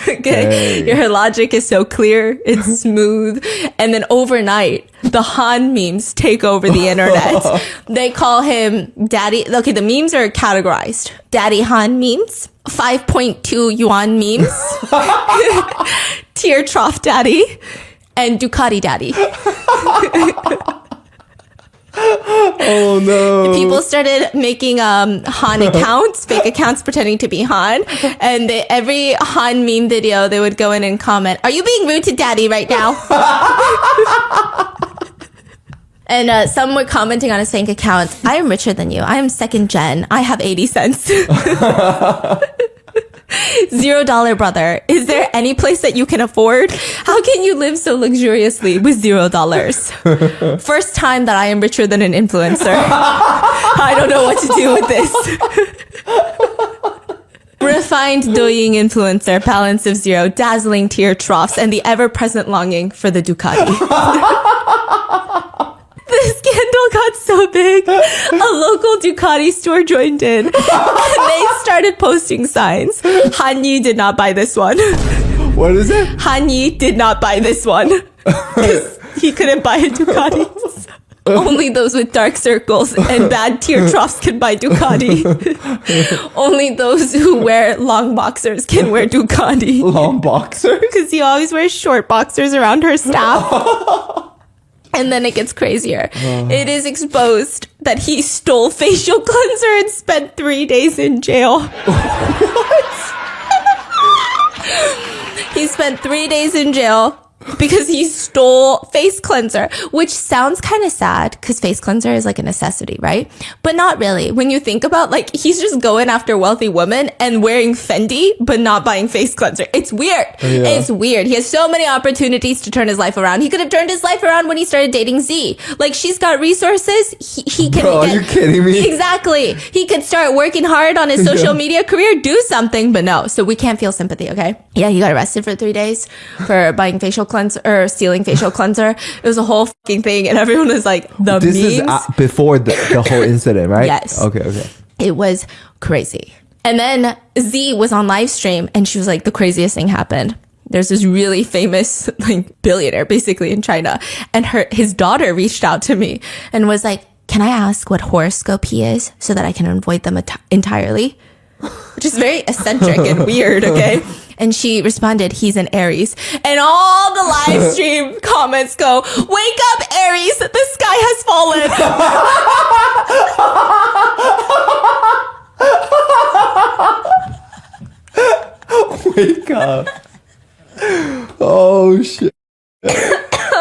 Okay? Your logic is so clear, it's smooth. And then overnight, the Han memes take over the internet. They call him Daddy. Okay, the memes are categorized. Daddy Han memes, 5.2 yuan memes, tear trough daddy, and Ducati daddy. Oh no. People started making Han accounts, fake accounts pretending to be Han. And every Han meme video, they would go in and comment, are you being rude to daddy right now? And some were commenting on his fake account, I am richer than you. I am second gen. I have 80 cents. $0 brother. Is there any place that you can afford? How can you live so luxuriously with $0? First time that I am richer than an influencer. I don't know what to do with this. Refined doing influencer, balance of zero, dazzling tear troughs, and the ever-present longing for the Ducati. The scandal got so big, a local Ducati store joined in, and they started posting signs. Han Yi did not buy this one. What is it? Han Yi did not buy this one. He couldn't buy a Ducati. Only those with dark circles and bad tear troughs can buy Ducati. Only those who wear long boxers can wear Ducati. Long boxers? Because he always wears short boxers around her staff. And then it gets crazier. It is exposed that he stole facial cleanser and spent 3 days in jail. What? He spent 3 days in jail because he stole face cleanser, which sounds kind of sad because face cleanser is like a necessity, right? But not really. When you think about like, he's just going after wealthy women and wearing Fendi, but not buying face cleanser. It's weird. Yeah. It's weird. He has so many opportunities to turn his life around. He could have turned his life around when he started dating Z. Like, she's got resources. He can. Bro, are you kidding me? Exactly. He could start working hard on his social media career, do something, but no. So we can't feel sympathy, okay? Yeah, he got arrested for 3 days for buying facial cleanser or stealing facial cleanser. It was a whole fucking thing, and everyone was like, the this memes. Is before the whole incident, right? Yes. Okay. It was crazy. And then Z was on live stream, and she was like, the craziest thing happened. There's this really famous like billionaire basically in China, and his daughter reached out to me and was like, can I ask what horoscope he is so that I can avoid them entirely? Which is very eccentric and weird, okay? And she responded, he's an Aries. And all the live stream comments go, wake up, Aries, the sky has fallen. Wake up. Oh, shit.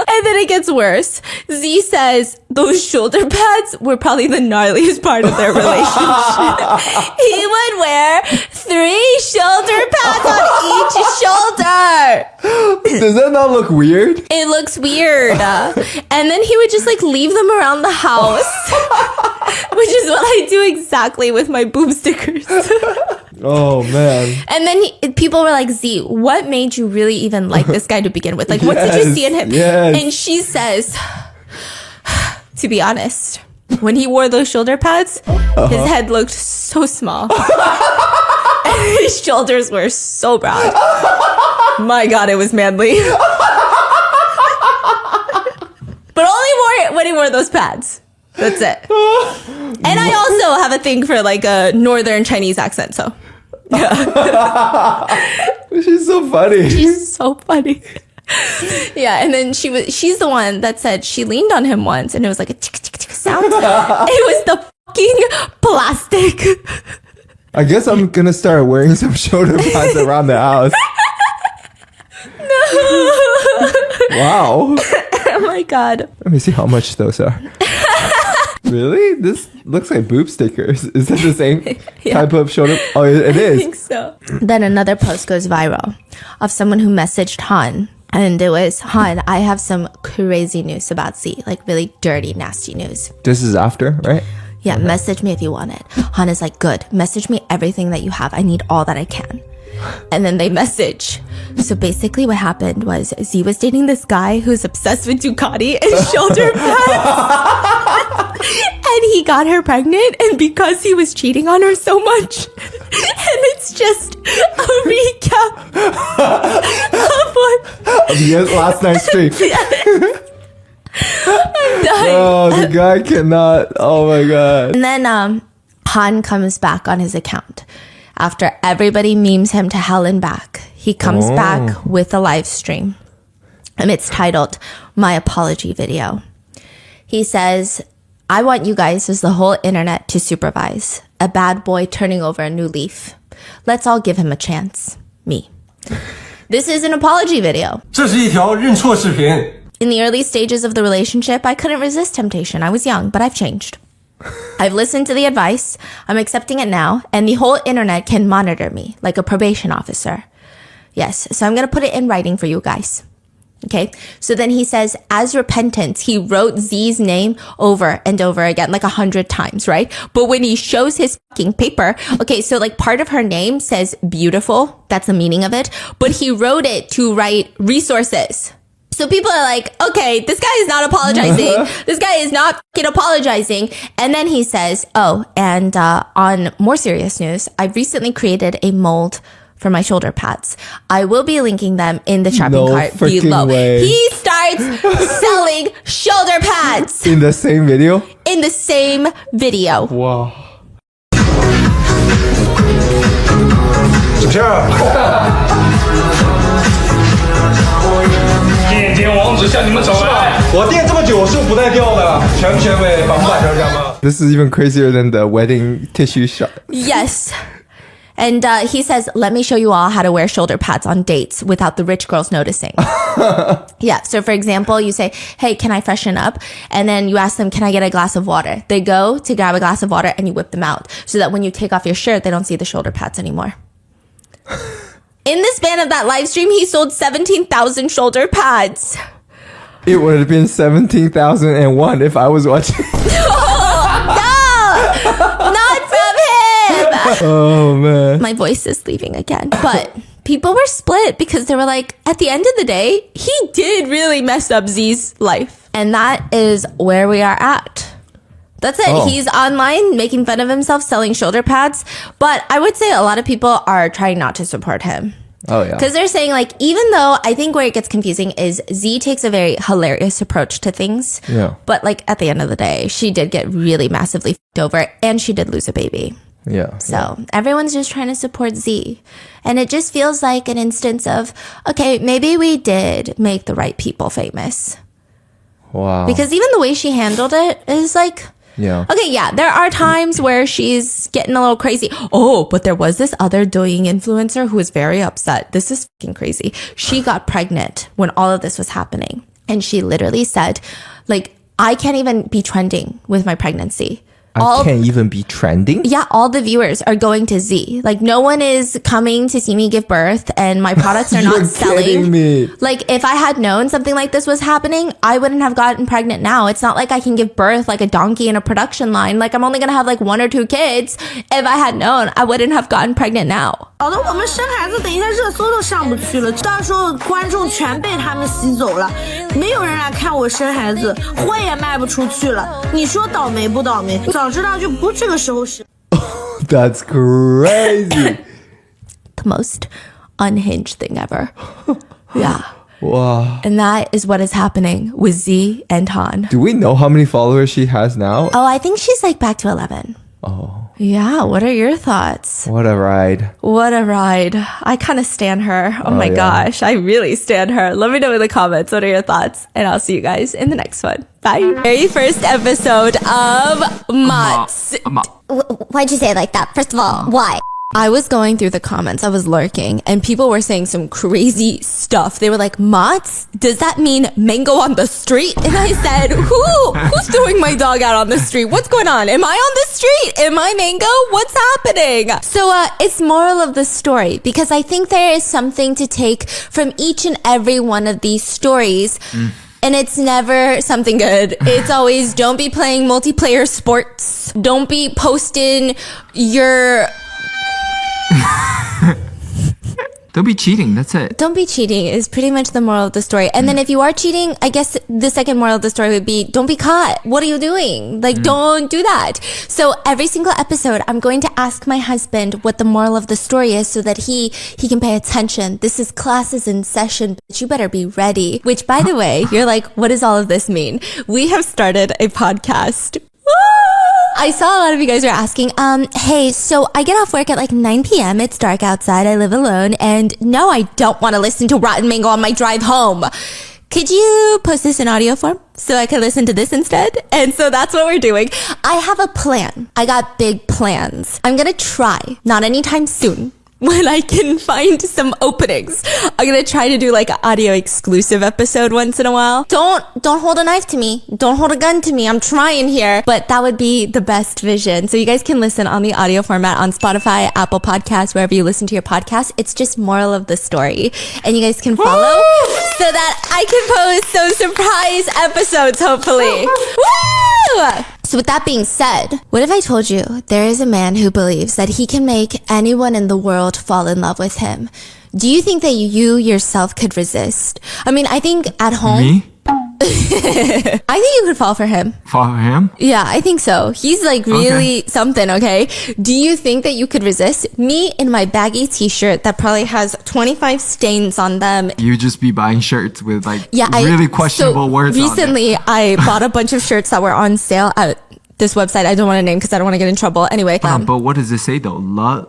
And then it gets worse. Z says those shoulder pads were probably the gnarliest part of their relationship. He would wear 3 shoulder pads on each shoulder. Does that not look weird? It looks weird. And then he would just like leave them around the house, which is what I do exactly with my boob stickers. Oh, man. And then people were like, Z, what made you really even like this guy to begin with? Like, what did you see in him? Yes. And she says, to be honest, when he wore those shoulder pads, his head looked so small. And his shoulders were so broad. My God, it was manly. But only wore it when he wore those pads. That's it. And I also have a thing for like a northern Chinese accent, so. Yeah. She's so funny. She's so funny. Yeah, and then she's the one that said she leaned on him once and it was like a tick tick tick sound. It was the fucking plastic. I guess I'm gonna start wearing some shoulder pads around the house. No. Wow. Oh my God. Let me see how much those are. Really? This looks like boob stickers. Is that the same type of shoulder? Oh, it is. I think so. Then another post goes viral of someone who messaged Han. And it was, Han, I have some crazy news about Z. Like really dirty, nasty news. This is after, right? Yeah, message me if you want it. Han is like, good. Message me everything that you have. I need all that I can. And then they message. So basically what happened was Z was dating this guy who's obsessed with Ducati and shoulder pads. And he got her pregnant, and because he was cheating on her so much, and it's just a recap of what Yes, last night's stream. I'm dying. Oh, the guy cannot. Oh my God. And then Han comes back on his account. After everybody memes him to hell and back, he comes back with a live stream. And it's titled, My Apology Video. He says, I want you guys as the whole internet to supervise. A bad boy turning over a new leaf. Let's all give him a chance. Me. This is an apology video. 这是一条认错视频。 In the early stages of the relationship, I couldn't resist temptation. I was young, but I've changed. I've listened to the advice. I'm accepting it now, and the whole internet can monitor me like a probation officer. Yes, so I'm going to put it in writing for you guys. Okay, so then he says, as repentance, he wrote Z's name over and over again, like 100 times, right? But when he shows his fucking paper, okay, so like part of her name says beautiful. That's the meaning of it. But he wrote it to write resources. So people are like, okay, this guy is not apologizing. This guy is not fucking apologizing. And then he says, oh, and on more serious news, I've recently created a mold for my shoulder pads. I will be linking them in the shopping cart below. Way. He starts selling shoulder pads. In the same video? In the same video. Wow. 纸片儿。电电王子向你们走来。我垫这么久是不带掉的，全不全尾，绑不绑全干嘛？ This is even crazier than the wedding tissue shot. Yes. And he says, let me show you all how to wear shoulder pads on dates without the rich girls noticing. Yeah. So for example, you say, hey, can I freshen up? And then you ask them, can I get a glass of water? They go to grab a glass of water and you whip them out so that when you take off your shirt, they don't see the shoulder pads anymore. In the span of that live stream, he sold 17,000 shoulder pads. It would have been 17,001 if I was watching. Not from him. Oh man, my voice is leaving again. But people were split because they were like, at the end of the day, he did really mess up Z's life. And that is where we are at. That's it. Oh. He's online making fun of himself, selling shoulder pads. But I would say a lot of people are trying not to support him. Oh yeah. Because they're saying, like, even though I think where it gets confusing is Z takes a very hilarious approach to things. Yeah. But like at the end of the day, she did get really massively f***ed over and she did lose a baby. Yeah. So everyone's just trying to support Z. And it just feels like an instance of, okay, maybe we did make the right people famous. Wow. Because even the way she handled it is like, yeah. okay, yeah, there are times where she's getting a little crazy. Oh, but there was this other doing influencer who was very upset. This is fucking crazy. She got pregnant when all of this was happening. And she literally said, like, I can't even be trending with my pregnancy. I can't even be trending? Yeah, all the viewers are going to Z. Like, no one is coming to see me give birth and my products are not selling. Kidding me. Like, if I had known something like this was happening, I wouldn't have gotten pregnant now. It's not like I can give birth like a donkey in a production line. Like, I'm only going to have like 1 or 2 kids. If I had known, I wouldn't have gotten pregnant now. 搞得我们生孩子等一下热搜都上不去了，到时候观众全被他们吸走了，没有人来看我生孩子，货也卖不出去了。你说倒霉不倒霉？早知道就不这个时候生。That's crazy. The most unhinged thing ever. Yeah. Wow. And that is what is happening with Z and Han. Do we know how many followers she has now? Oh, I think she's like back to 11. Oh. Yeah, what are your thoughts? What a ride. What a ride. I kind of stan her. Oh my gosh, I really stan her. Let me know in the comments what are your thoughts, and I'll see you guys in the next one. Bye. Very first episode of Mots. Why'd you say it like that? First of all, why? I was going through the comments, I was lurking, and people were saying some crazy stuff. They were like, Mots? Does that mean mango on the street? And I said, who's throwing my dog out on the street? What's going on? Am I on the street? Am I mango? What's happening? So it's moral of the story, because I think there is something to take from each and every one of these stories. And it's never something good. It's always, don't be playing multiplayer sports. Don't be posting your... Don't be cheating. That's it. Don't be cheating is pretty much the moral of the story. And then if you are cheating, I guess the second moral of the story would be, don't be caught. What are you doing? Like, don't do that. So every single episode, I'm going to ask my husband what the moral of the story is so that he can pay attention. This is classes in session, but you better be ready. Which, by the way, you're like, what does all of this mean? We have started a podcast. I saw a lot of you guys are asking, hey, so I get off work at like 9 p.m. It's dark outside. I live alone. And no, I don't want to listen to Rotten Mango on my drive home. Could you post this in audio form so I can listen to this instead? And so that's what we're doing. I have a plan. I got big plans. I'm going to try, not anytime soon, when I can find some openings. I'm gonna try to do like an audio exclusive episode once in a while. Don't hold a knife to me. Don't hold a gun to me. I'm trying here. But that would be the best vision. So you guys can listen on the audio format on Spotify, Apple Podcasts, wherever you listen to your podcast. It's just moral of the story. And you guys can follow so that I can post some surprise episodes, hopefully. Woo! So with that being said, what if I told you there is a man who believes that he can make anyone in the world fall in love with him? Do you think that you yourself could resist? I mean, I think at home... Me? I think you could fall for him. Fall for him? Yeah, I think so. He's like really something, okay? Do you think that you could resist? Me in my baggy t-shirt that probably has 25 stains on them. You just be buying shirts with like really questionable words recently, on it. I bought a bunch of shirts that were on sale at this website. I don't want to name because I don't want to get in trouble. Anyway. But what does it say though? Loving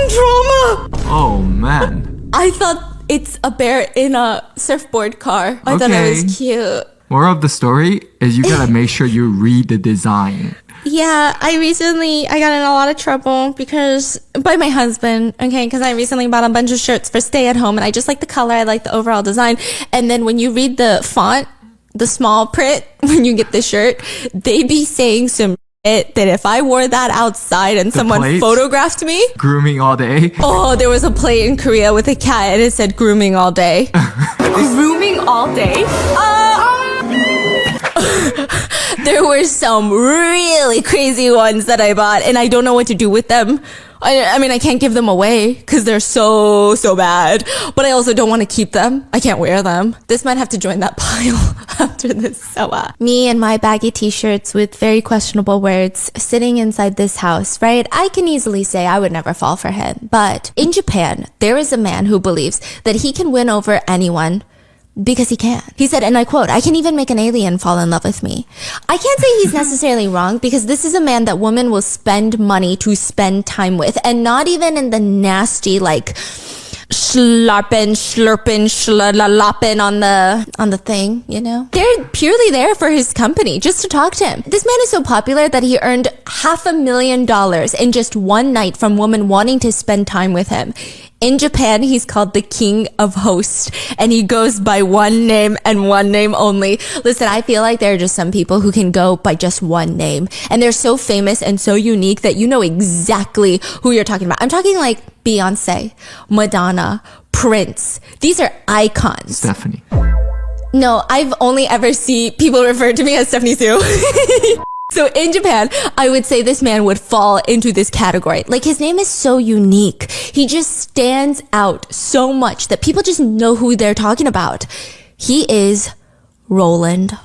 drama! Oh, man. I thought it's a bear in a surfboard car. I thought it was cute. Moral of the story is you gotta make sure you read the design. Yeah, I got in a lot of trouble by my husband, okay, because I recently bought a bunch of shirts for stay at home and I just like the color, I like the overall design. And then when you read the font, the small print, when you get the shirt, they be saying some shit that if I wore that outside and someone photographed me. Grooming all day. Oh, there was a plate in Korea with a cat and it said grooming all day. Grooming all day? There were some really crazy ones that I bought and I don't know what to do with them. I mean, I can't give them away because they're so bad, but I also don't want to keep them. I can't wear them. This might have to join that pile after this. So, me and my baggy t-shirts with very questionable words sitting inside this house, right? I can easily say I would never fall for him. But in Japan, there is a man who believes that he can win over anyone because he can. He said, and I quote, "I can even make an alien fall in love with me." I can't say he's necessarily wrong because this is a man that women will spend money to spend time with, and not even in the nasty, like, slurping on the thing, you know? They're purely there for his company, just to talk to him. This man is so popular that he earned $500,000 in just one night from women wanting to spend time with him. In Japan, he's called the king of hosts, and he goes by one name and one name only. Listen, I feel like there are just some people who can go by just one name, and they're so famous and so unique that you know exactly who you're talking about. I'm talking like Beyonce, Madonna, Prince. These are icons. Stephanie. No, I've only ever seen people refer to me as Stephanie Soo. So in Japan, I would say this man would fall into this category. Like, his name is so unique. He just stands out so much that people just know who they're talking about. He is Roland.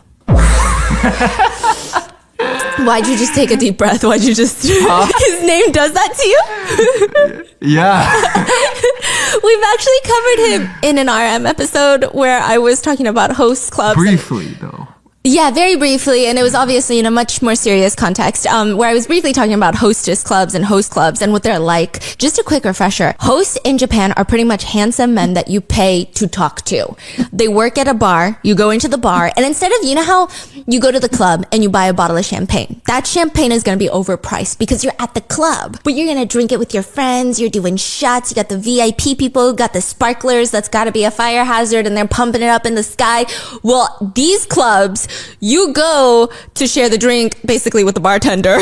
Why'd you just take a deep breath? Why'd you just... His name does that to you? Yeah. We've actually covered him in an RM episode where I was talking about host clubs. Briefly, though. Yeah, very briefly, and it was obviously in a much more serious context, where I was briefly talking about hostess clubs and host clubs and what they're like. Just a quick refresher. Hosts in Japan are pretty much handsome men that you pay to talk to. They work at a bar, you go into the bar, and instead of, you know how you go to the club and you buy a bottle of champagne? That champagne is going to be overpriced because you're at the club, but you're going to drink it with your friends, you're doing shots, you got the VIP people, got the sparklers, that's got to be a fire hazard, and they're pumping it up in the sky. Well, these clubs, you go to share the drink basically with the bartender.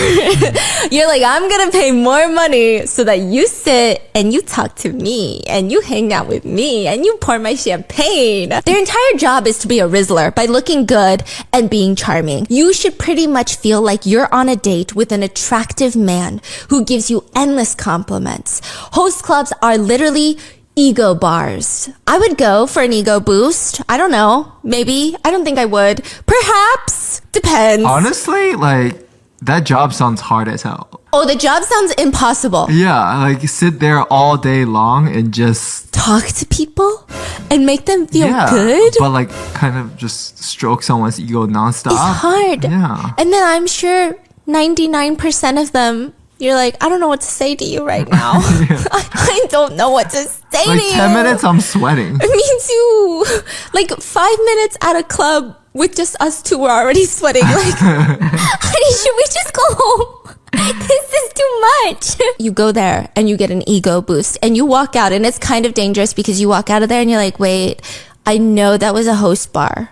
You're like, I'm gonna pay more money so that you sit and you talk to me and you hang out with me and you pour my champagne. Their entire job is to be a Rizzler by looking good and being charming. You should pretty much feel like you're on a date with an attractive man who gives you endless compliments. Host clubs are literally ego bars. I would go for an ego boost. I don't know. Maybe. I don't think I would. Perhaps. Depends. Honestly, like, that job sounds hard as hell. Oh, the job sounds impossible. Yeah, like, sit there all day long and just... talk to people and make them feel good? But, like, kind of just stroke someone's ego nonstop. It's hard. Yeah. And then I'm sure 99% of them, you're like, I don't know what to say to you right now. I don't know what to say to you. 10 minutes, I'm sweating. Me too. Like 5 minutes at a club with just us two, we're already sweating. Like, honey, should we just go home? This is too much. You go there and you get an ego boost and you walk out, and it's kind of dangerous because you walk out of there and you're like, wait, I know that was a host bar,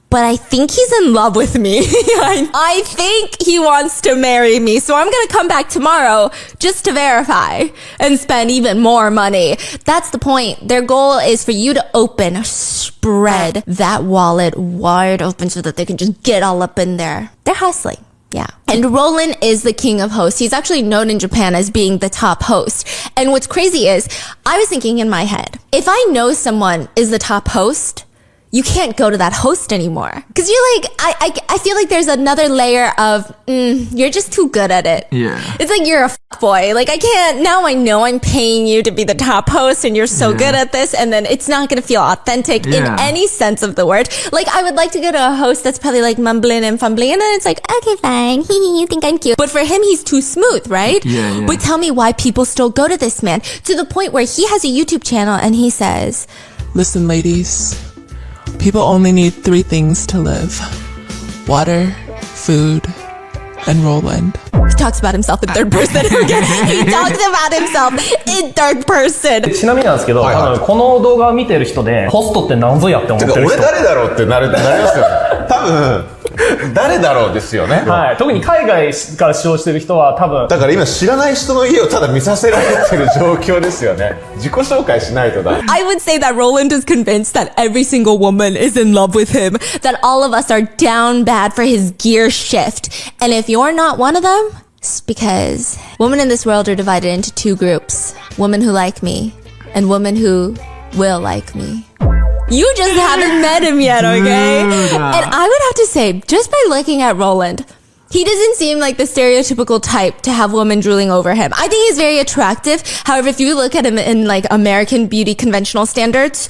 but I think he's in love with me. I think he wants to marry me. So I'm going to come back tomorrow just to verify and spend even more money. That's the point. Their goal is for you to spread that wallet wide open so that they can just get all up in there. They're hustling. Yeah. And Roland is the king of hosts. He's actually known in Japan as being the top host. And what's crazy is, I was thinking in my head, if I know someone is the top host, you can't go to that host anymore. Because you're like, I feel like there's another layer of, you're just too good at it. Yeah. It's like you're a fuckboy. Like, I can't, now I know I'm paying you to be the top host and you're so good at this, and then it's not going to feel authentic in any sense of the word. Like, I would like to go to a host that's probably like mumbling and fumbling, and then it's like, okay, fine. You think I'm cute. But for him, he's too smooth, right? Yeah. But tell me why people still go to this man, to the point where he has a YouTube channel and he says, listen, ladies. People only need 3 things to live: water, food, and Roland. He talks about himself in third person. Okay? He talks about himself in third person. ちなみになんですけど、多分この動画を見てる人でホストって何ぞやって思ってる人。俺誰だろうってなりますよね。多分誰だろうですよね。はい。特に海外から使用してる人は多分。だから今知らない人の家をただ見させられてる状況ですよね。自己紹介しないとだ。I would say that Roland is convinced that every single woman is in love with him, that all of us are down bad for his gear shift. And if you're not one of them, it's because women in this world are divided into two groups. Women who like me and women who will like me. You just haven't met him yet, okay? And I would have to say, just by looking at Roland, he doesn't seem like the stereotypical type to have women drooling over him. I think he's very attractive. However, if you look at him in like American beauty conventional standards,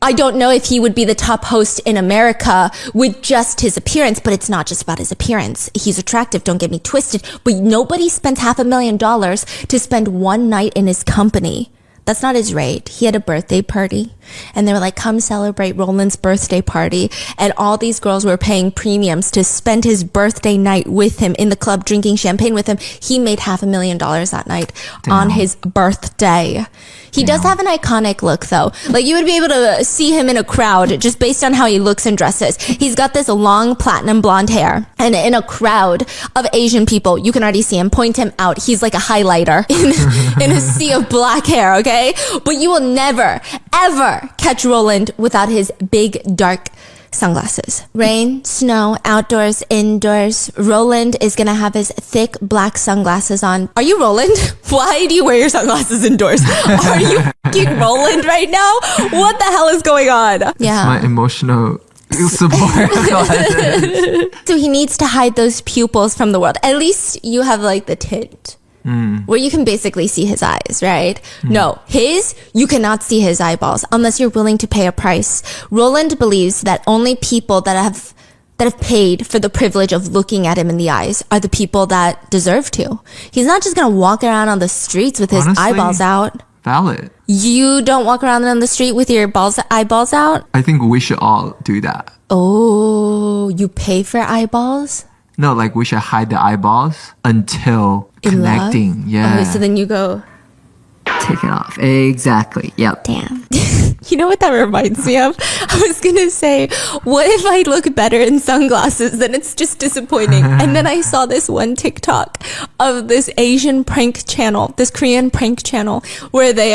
I don't know if he would be the top host in America with just his appearance, but it's not just about his appearance. He's attractive, don't get me twisted, but nobody spends $500,000 to spend one night in his company. That's not his rate. He had a birthday party and they were like, come celebrate Roland's birthday party. And all these girls were paying premiums to spend his birthday night with him in the club, drinking champagne with him. He made $500,000 that night on his birthday. He does have an iconic look though. Like you would be able to see him in a crowd just based on how he looks and dresses. He's got this long platinum blonde hair and in a crowd of Asian people, you can already see him, point him out. He's like a highlighter in a sea of black hair, okay? But you will never, ever catch Roland without his big, dark sunglasses. Rain, snow, outdoors, indoors. Roland is gonna have his thick black sunglasses on. Are you Roland? Why do you wear your sunglasses indoors? Are you fucking Roland right now? What the hell is going on? Yeah. My emotional support. So he needs to hide those pupils from the world. At least you have like the tint. Where you can basically see his eyes, right? No, you cannot see his eyeballs unless you're willing to pay a price. Roland believes that only people that have paid for the privilege of looking at him in the eyes are the people that deserve to. He's not just gonna walk around on the streets with his eyeballs out. Valid. You don't walk around on the street with your eyeballs out? I think we should all do that. Oh, you pay for eyeballs? No, like we should hide the eyeballs until connecting. Yeah. Oh, so then you go take it off. Exactly. Yep. Damn. You know what that reminds me of? I was gonna say, what if I look better in sunglasses? Then it's just disappointing. And then I saw this one TikTok of this Asian prank channel, this Korean prank channel, where they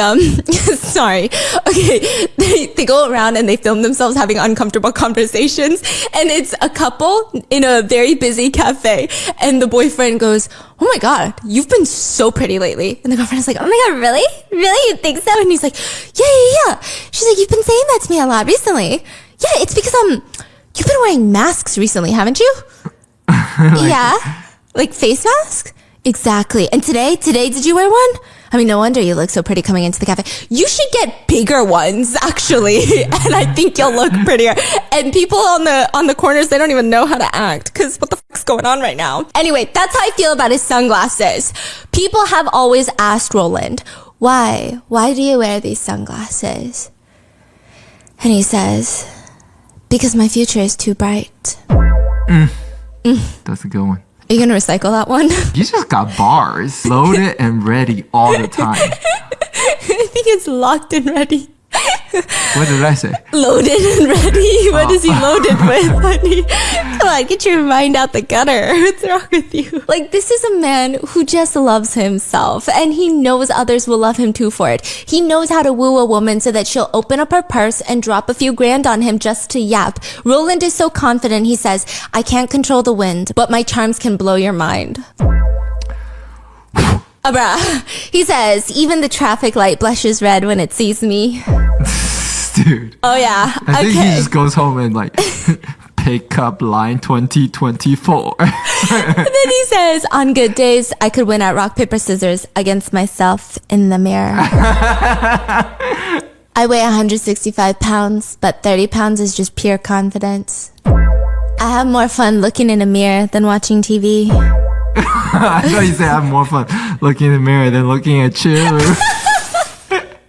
sorry, okay, they go around and they film themselves having uncomfortable conversations, and it's a couple in a very busy cafe, and the boyfriend goes, oh my god, you've been so pretty lately. And the girlfriend's like, oh my god, really? Really? You think so? And he's like, yeah. She's like, you've been saying that to me a lot recently. Yeah, it's because you've been wearing masks recently, haven't you? Yeah. Like face masks? Exactly. And today did you wear one? I mean, no wonder you look so pretty coming into the cafe. You should get bigger ones, actually. And I think you'll look prettier. And people on the corners, they don't even know how to act. Cause what the fuck's going on right now? Anyway, that's how I feel about his sunglasses. People have always asked Roland, why? Why do you wear these sunglasses? And he says, because my future is too bright. That's a good one. Are you going to recycle that one? You just got bars loaded and ready all the time. I think it's locked and ready. What did I say? Loaded and ready. What is he loaded with, honey? Come on, get your mind out the gutter. What's wrong with you? Like, this is a man who just loves himself, and he knows others will love him too for it. He knows how to woo a woman so that she'll open up her purse and drop a few grand on him just to yap. Roland is so confident, he says, I can't control the wind, but my charms can blow your mind. Bruh. He says, even the traffic light blushes red when it sees me. Dude. Oh yeah. I think he just goes home and like pick up line 2024. And then he says, on good days, I could win at rock, paper, scissors against myself in the mirror. I weigh 165 pounds, but 30 pounds is just pure confidence. I have more fun looking in a mirror than watching TV. I thought you said I have more fun looking in the mirror than looking at you.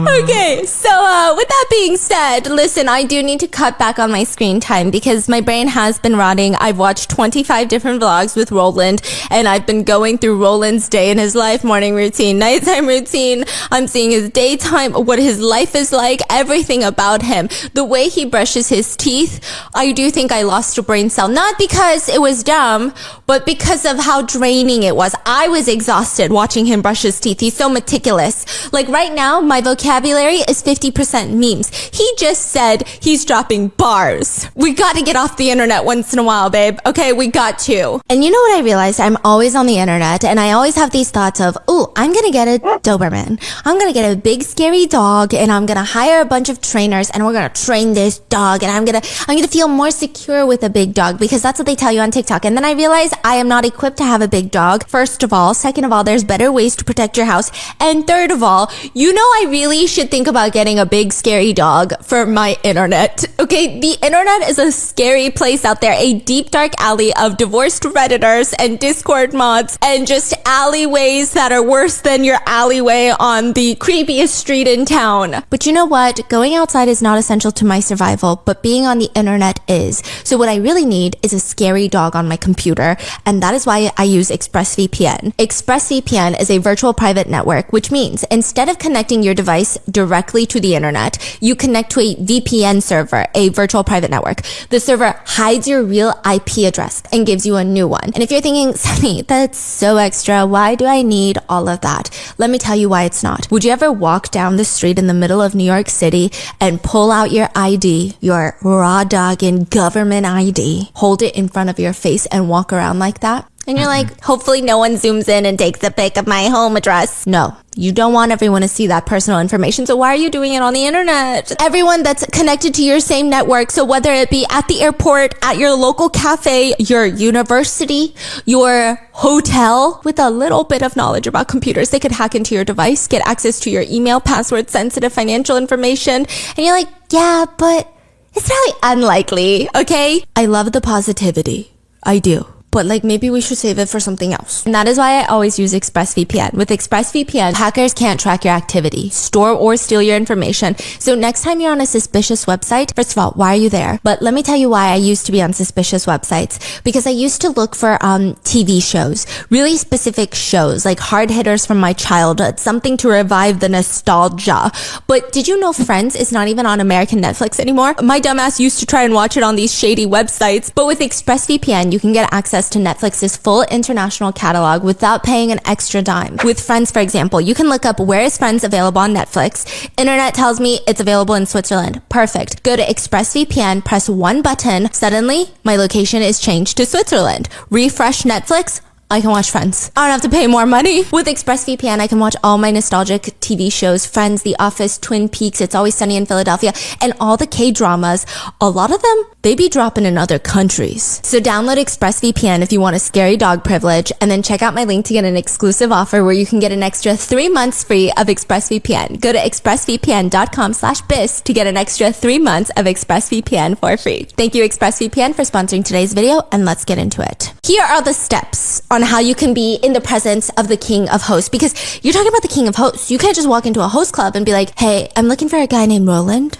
Okay, so with that being said, listen, I do need to cut back on my screen time because my brain has been rotting. I've watched 25 different vlogs with Roland, and I've been going through Roland's day in his life, morning routine, nighttime routine. I'm seeing his daytime, what his life is like, everything about him. The way he brushes his teeth, I do think I lost a brain cell. Not because it was dumb, but because of how draining it was. I was exhausted watching him brush his teeth. He's so meticulous. Like right now, my vocabulary is 50% memes. He just said he's dropping bars. We got to get off the internet once in a while, babe. Okay, we got to. And you know what I realized? I'm always on the internet, and I always have these thoughts of, oh, I'm going to get a Doberman. I'm going to get a big scary dog, and I'm going to hire a bunch of trainers, and we're going to train this dog, and I'm going to feel more secure with a big dog because that's what they tell you on TikTok. And then I realized I am not equipped to have a big dog. First of all. Second of all, there's better ways to protect your house. And third of all, you know I really should think about getting a big scary dog for my internet. Okay, the internet is a scary place out there, a deep dark alley of divorced Redditors and Discord mods and just alleyways that are worse than your alleyway on the creepiest street in town. But you know what? Going outside is not essential to my survival, but being on the internet is. So what I really need is a scary dog on my computer, and that is why I use ExpressVPN. ExpressVPN is a virtual private network, which means instead of connecting your device directly to the internet, you connect to a VPN server, a virtual private network. The server hides your real IP address and gives you a new one. And if you're thinking, Sunny, that's so extra, why do I need all of that? Let me tell you why it's not. Would you ever walk down the street in the middle of New York City and pull out your ID, your raw dog and government ID, hold it in front of your face and walk around like that? And you're like, hopefully no one zooms in and takes a pic of my home address. No, you don't want everyone to see that personal information. So why are you doing it on the internet? Everyone that's connected to your same network. So whether it be at the airport, at your local cafe, your university, your hotel, with a little bit of knowledge about computers, they could hack into your device, get access to your email, password, sensitive financial information. And you're like, yeah, but it's probably unlikely, okay? I love the positivity. I do. But like maybe we should save it for something else. And that is why I always use ExpressVPN. With ExpressVPN, hackers can't track your activity, store or steal your information. So next time you're on a suspicious website, first of all, why are you there? But let me tell you why I used to be on suspicious websites. Because I used to look for TV shows, really specific shows, like hard hitters from my childhood, something to revive the nostalgia. But did you know Friends is not even on American Netflix anymore? My dumbass used to try and watch it on these shady websites. But with ExpressVPN, you can get access to Netflix's full international catalog without paying an extra dime. With Friends, for example, you can look up where is Friends available on Netflix. Internet tells me it's available in Switzerland. Perfect. Go to ExpressVPN, press one button. Suddenly, my location is changed to Switzerland. Refresh Netflix. I can watch Friends. I don't have to pay more money. With ExpressVPN, I can watch all my nostalgic TV shows, Friends, The Office, Twin Peaks, It's Always Sunny in Philadelphia, and all the K-dramas. A lot of them, they be dropping in other countries. So download ExpressVPN if you want a scary dog privilege, and then check out my link to get an exclusive offer where you can get an extra 3 months free of ExpressVPN. Go to expressvpn.com/bis to get an extra 3 months of ExpressVPN for free. Thank you, ExpressVPN, for sponsoring today's video, and let's get into it. Here are the steps on how you can be in the presence of the king of hosts, because you're talking about the king of hosts. You can't just walk into a host club and be like, hey, I'm looking for a guy named Roland,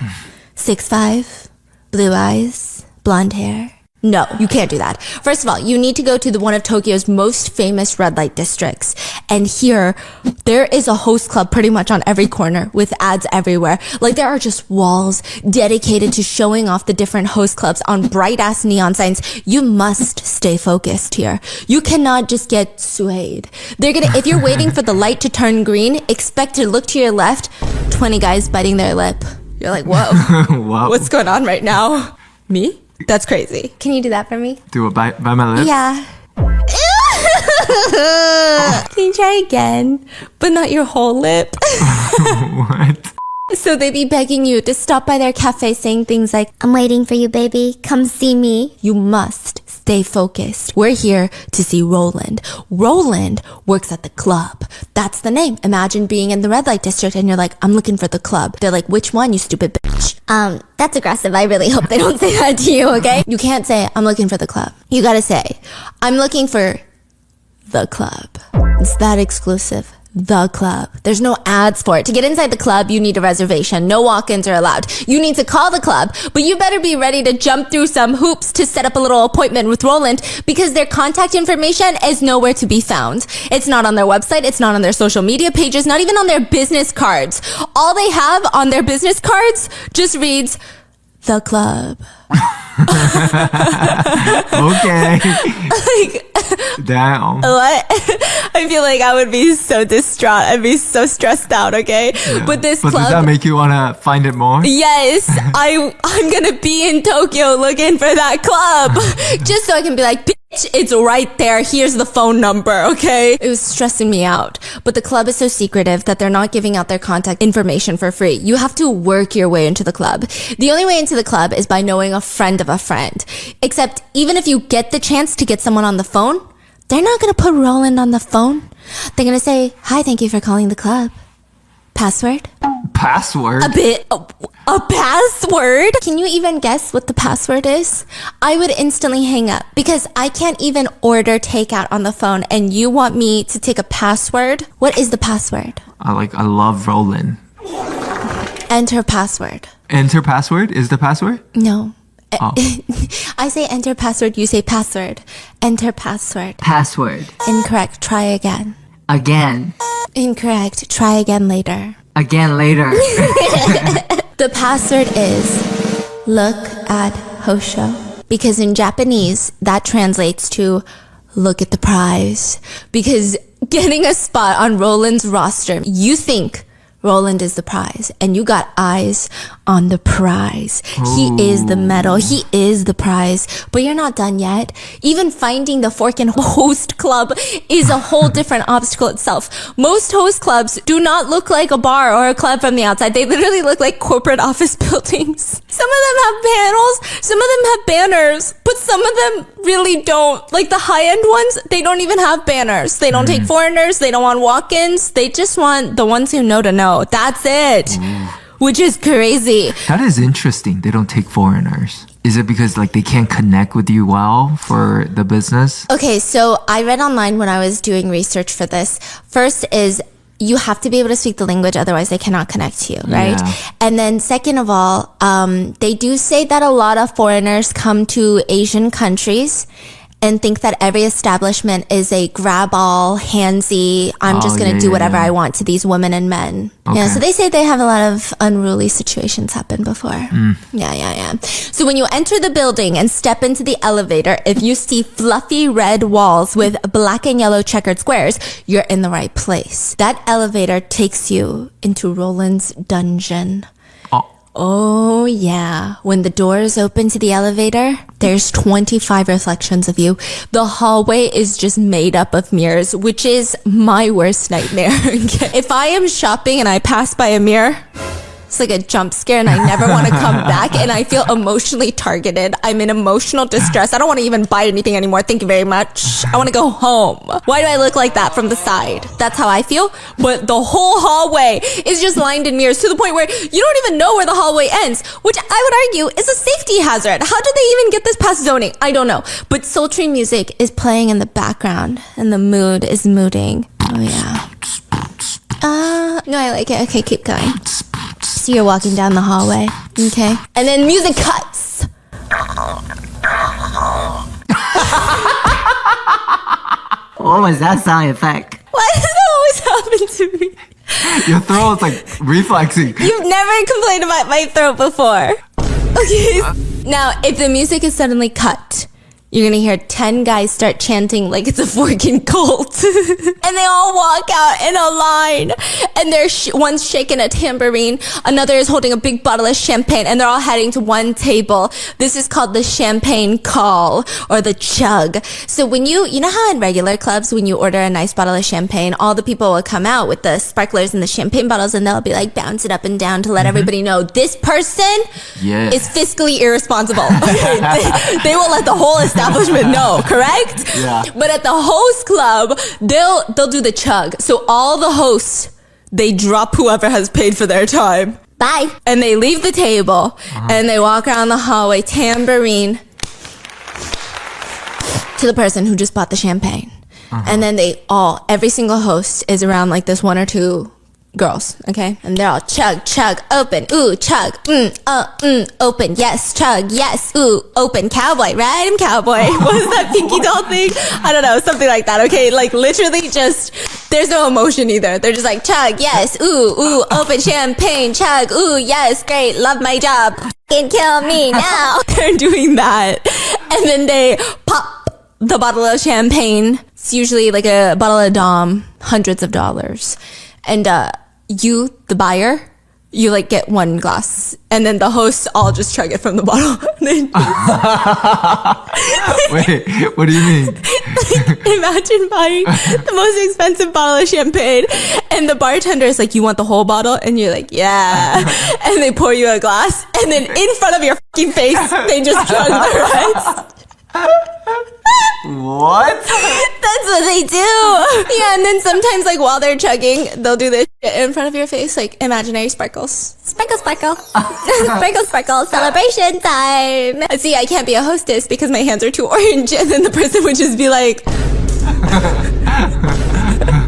6'5", blue eyes, blonde hair. No, you can't do that. First of all, you need to go to one of Tokyo's most famous red light districts. And here, there is a host club pretty much on every corner with ads everywhere. Like there are just walls dedicated to showing off the different host clubs on bright ass neon signs. You must stay focused here. You cannot just get swayed. If you're waiting for the light to turn green, expect to look to your left, 20 guys biting their lip. You're like, whoa, wow. What's going on right now? Me? That's crazy. Can you do that for me? Do it by my lips? Yeah. Can you try again? But not your whole lip. What? So they be begging you to stop by their cafe saying things like, I'm waiting for you, baby. Come see me. You must stay focused. We're here to see Roland. Roland works at the club. That's the name. Imagine being in the red light district and you're like, I'm looking for the club. They're like, which one, you stupid bitch? That's aggressive. I really hope they don't say that to you, okay? You can't say, I'm looking for the club. You gotta say, I'm looking for the club. It's that exclusive, the club. There's no ads for it. To get inside the club, you need a reservation. No walk-ins are allowed. You need to call the club, but you better be ready to jump through some hoops to set up a little appointment with Roland because their contact information is nowhere to be found. It's not on their website. It's not on their social media pages, not even on their business cards. All they have on their business cards just reads, the club. Okay. Damn. What? I feel like I would be so distraught. I'd be so stressed out, okay? Yeah. But this club... does that make you want to find it more? Yes. I'm gonna be in Tokyo looking for that club. Just so I can be like, bitch, it's right there. Here's the phone number, okay? It was stressing me out. But the club is so secretive that they're not giving out their contact information for free. You have to work your way into the club. The only way into the club is by knowing a friend of a friend. Except even if you get the chance to get someone on the phone, they're not going to put Roland on the phone. They're going to say, hi, thank you for calling the club. Password? Password? A password? Can you even guess what the password is? I would instantly hang up because I can't even order takeout on the phone and you want me to take a password? What is the password? I love Roland. Enter password. Enter password is the password? No. Oh. I say enter password, you say password. Enter password. Password. Incorrect. Try again. Again. Incorrect. Try again later. Again later. The password is look at Hosho. Because in Japanese, that translates to look at the prize. Because getting a spot on Roland's roster, you think Roland is the prize, and you got eyes on the prize. Ooh. He is the medal. He is the prize. But you're not done yet. Even finding the Fork and Host Club is a whole different obstacle itself. Most host clubs do not look like a bar or a club from the outside. They literally look like corporate office buildings. Some of them have panels, some of them have banners, but some of them really don't. Like the high-end ones, they don't even have banners. They don't take foreigners. They don't want walk-ins. They just want the ones who know to know. That's it. Which is crazy. That is interesting. They don't take foreigners. Is it because like they can't connect with you well for the business? Okay, so I read online when I was doing research for this. First is you have to be able to speak the language, otherwise they cannot connect to you, right? Yeah. And then second of all, they do say that a lot of foreigners come to Asian countries and think that every establishment is a grab all, handsy, I'm just going to do whatever I want to these women and men. Okay. Yeah, so they say they have a lot of unruly situations happen before. Yeah. So when you enter the building and step into the elevator, if you see fluffy red walls with black and yellow checkered squares, you're in the right place. That elevator takes you into Roland's dungeon. Oh, yeah. When the doors open to the elevator, there's 25 reflections of you. The hallway is just made up of mirrors, which is my worst nightmare. If I am shopping and I pass by a mirror, it's like a jump scare and I never want to come back and I feel emotionally targeted. I'm in emotional distress. I don't want to even buy anything anymore. Thank you very much. I want to go home. Why do I look like that from the side? That's how I feel. But the whole hallway is just lined in mirrors to the point where you don't even know where the hallway ends, which I would argue is a safety hazard. How did they even get this past zoning? I don't know. But sultry music is playing in the background and the mood is mooding. Oh yeah. No, I like it. Okay, keep going. So you're walking down the hallway, okay? And then music cuts. What was that sound effect? Why does that always happen to me? Your throat's like reflexing. You've never complained about my throat before. Okay. Now, if the music is suddenly cut, you're gonna hear 10 guys start chanting like it's a freaking cult. And they all walk out in a line. And one's shaking a tambourine, another is holding a big bottle of champagne, and they're all heading to one table. This is called the champagne call, or the chug. So when you know how in regular clubs, when you order a nice bottle of champagne, all the people will come out with the sparklers and the champagne bottles, and they'll be like bouncing up and down to let everybody know this person is fiscally irresponsible. They will let the whole establishment know, correct? Yeah. But at the host club, they'll do the chug. So all the hosts, they drop whoever has paid for their time. Bye. And they leave the table and they walk around the hallway, tambourine, to the person who just bought the champagne. And then every single host is around like this one or two girls, okay? And they're all chug, chug, open, ooh, chug, open, yes, chug, yes, ooh, open, cowboy, right? I'm cowboy. What was that pinky doll thing? I don't know, something like that, okay? Like literally just, there's no emotion either. They're just like, chug, yes, ooh, open champagne, chug, ooh, yes, great, love my job. Fucking kill me now. They're doing that. And then they pop the bottle of champagne. It's usually like a bottle of Dom, hundreds of dollars. And you, the buyer, you like get one glass, and then the hosts all just chug it from the bottle. Wait, what do you mean? Like, imagine buying the most expensive bottle of champagne, and the bartender is like, "You want the whole bottle?" And you're like, "Yeah." And they pour you a glass, and then in front of your fucking face, they just chug the rest. What? That's what they do. Yeah, and then sometimes like while they're chugging, they'll do this shit in front of your face, like imaginary sparkles. Sparkle, sparkle. Sparkle, sparkle. Celebration time. See, I can't be a hostess because my hands are too orange, and then the person would just be like,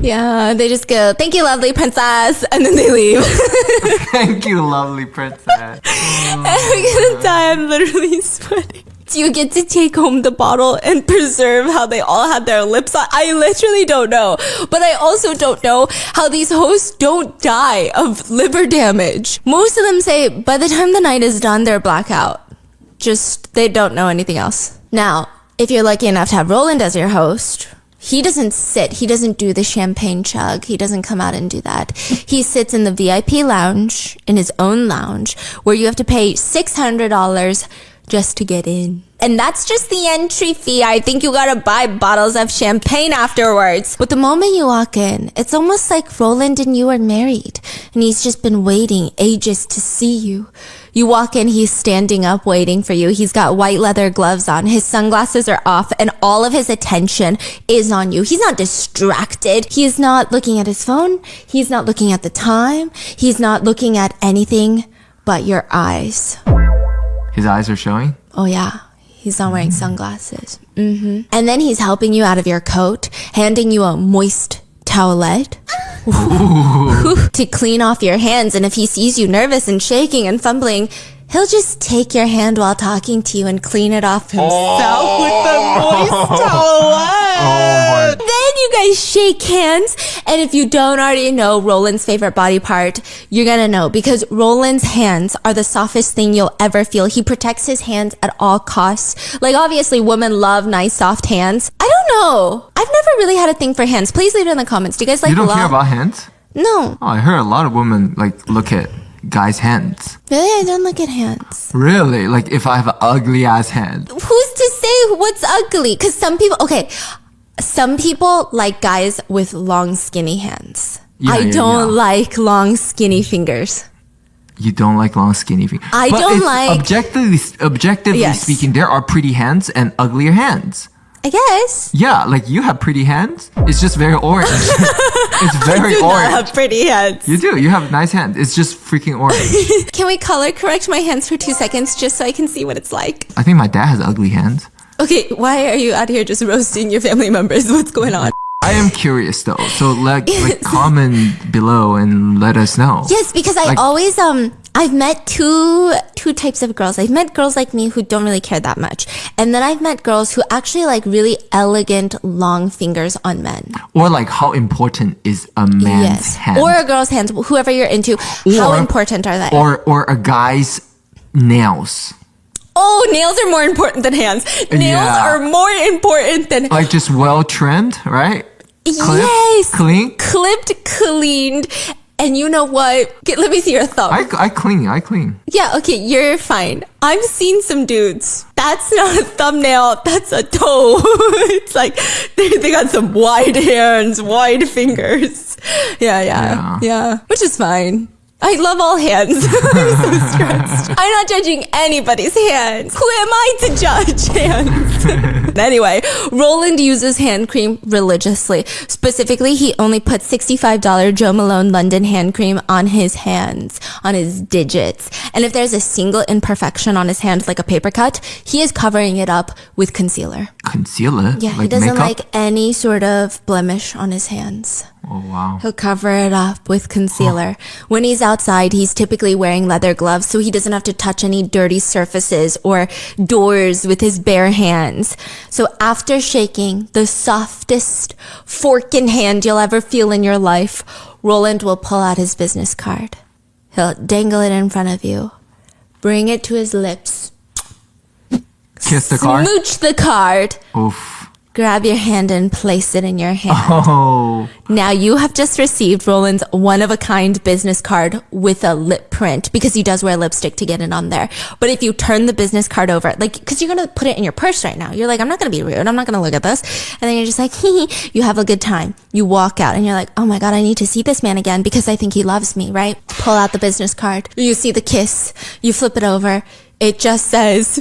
yeah, they just go, "Thank you, lovely princess," and then they leave. Thank you, lovely princess. I'm gonna die. I'm literally sweating. Do you get to take home the bottle and preserve how they all had their lips on? I literally don't know. But I also don't know how these hosts don't die of liver damage. Most of them say by the time the night is done, they're blackout. Just, they don't know anything else. Now, if you're lucky enough to have Roland as your host, he doesn't sit. He doesn't do the champagne chug. He doesn't come out and do that. He sits in the VIP lounge, in his own lounge, where you have to pay $600 just to get in. And that's just the entry fee. I think you gotta buy bottles of champagne afterwards. But the moment you walk in, it's almost like Roland and you are married. And he's just been waiting ages to see you. You walk in, he's standing up waiting for you. He's got white leather gloves on. His sunglasses are off and all of his attention is on you. He's not distracted. He is not looking at his phone. He's not looking at the time. He's not looking at anything but your eyes. His eyes are showing? Oh yeah. He's not wearing sunglasses. And then he's helping you out of your coat, handing you a moist towelette to clean off your hands. And if he sees you nervous and shaking and fumbling, he'll just take your hand while talking to you and clean it off himself with the moist towelette. Then you guys shake hands. And if you don't already know Roland's favorite body part, you're gonna know, because Roland's hands are the softest thing you'll ever feel. He protects his hands at all costs. Like, obviously women love nice soft hands. I don't know. I've never really had a thing for hands. Please leave it in the comments. Do you guys like You don't care about hands? No. Oh, I heard a lot of women like look at guys' hands. Really? I don't look at hands. Really? Like if I have an ugly ass hand. Who's to say what's ugly? Because some people like guys with long skinny hands. I don't like long skinny fingers. You don't like long skinny fingers. I don't like objectively speaking, there are pretty hands and uglier hands. I guess. Yeah, like you have pretty hands. It's just very orange. It's very I do orange. not have pretty hands. You do. You have nice hands. It's just freaking orange. Can we color correct my hands for 2 seconds just so I can see what it's like? I think my dad has ugly hands. Okay, why are you out here just roasting your family members? What's going on? I am curious though. So like comment below and let us know. Yes, because I always I've met two types of girls. I've met girls like me who don't really care that much. And then I've met girls who actually like really elegant long fingers on men. Or like how important is a man's hand? Or a girl's hands, whoever you're into. How important are they? Or a guy's nails. Oh, nails are more important than hands. Nails are more important than... Like just well trimmed, right? Yes. Clean? Clipped, cleaned. And you know what? Let me see your thumb. I clean. Yeah, okay, you're fine. I've seen some dudes. That's not a thumbnail. That's a toe. It's like they got some wide hands, wide fingers. Yeah. Which is fine. I love all hands. I'm so stressed. I'm not judging anybody's hands. Who am I to judge hands? Anyway, Roland uses hand cream religiously. Specifically, he only puts $65 Joe Malone London hand cream on his hands, on his digits. And if there's a single imperfection on his hand, like a paper cut, he is covering it up with concealer. Concealer? Yeah, he doesn't like any sort of blemish on his hands. Oh, wow. He'll cover it up with concealer. When he's outside, he's typically wearing leather gloves, so he doesn't have to touch any dirty surfaces or doors with his bare hands. So after shaking the softest fork in hand you'll ever feel in your life, Roland will pull out his business card. He'll dangle it in front of you, bring it to his lips, kiss the card, smooch the card. Oof. Grab your hand and place it in your hand. Oh. Now you have just received Roland's one-of-a-kind business card with a lip print, because he does wear lipstick to get it on there. But if you turn the business card over, like, because you're going to put it in your purse right now. You're like, I'm not going to be rude. I'm not going to look at this. And then you're just like, you have a good time. You walk out and you're like, oh my God, I need to see this man again because I think he loves me, right? Pull out the business card. You see the kiss. You flip it over. It just says...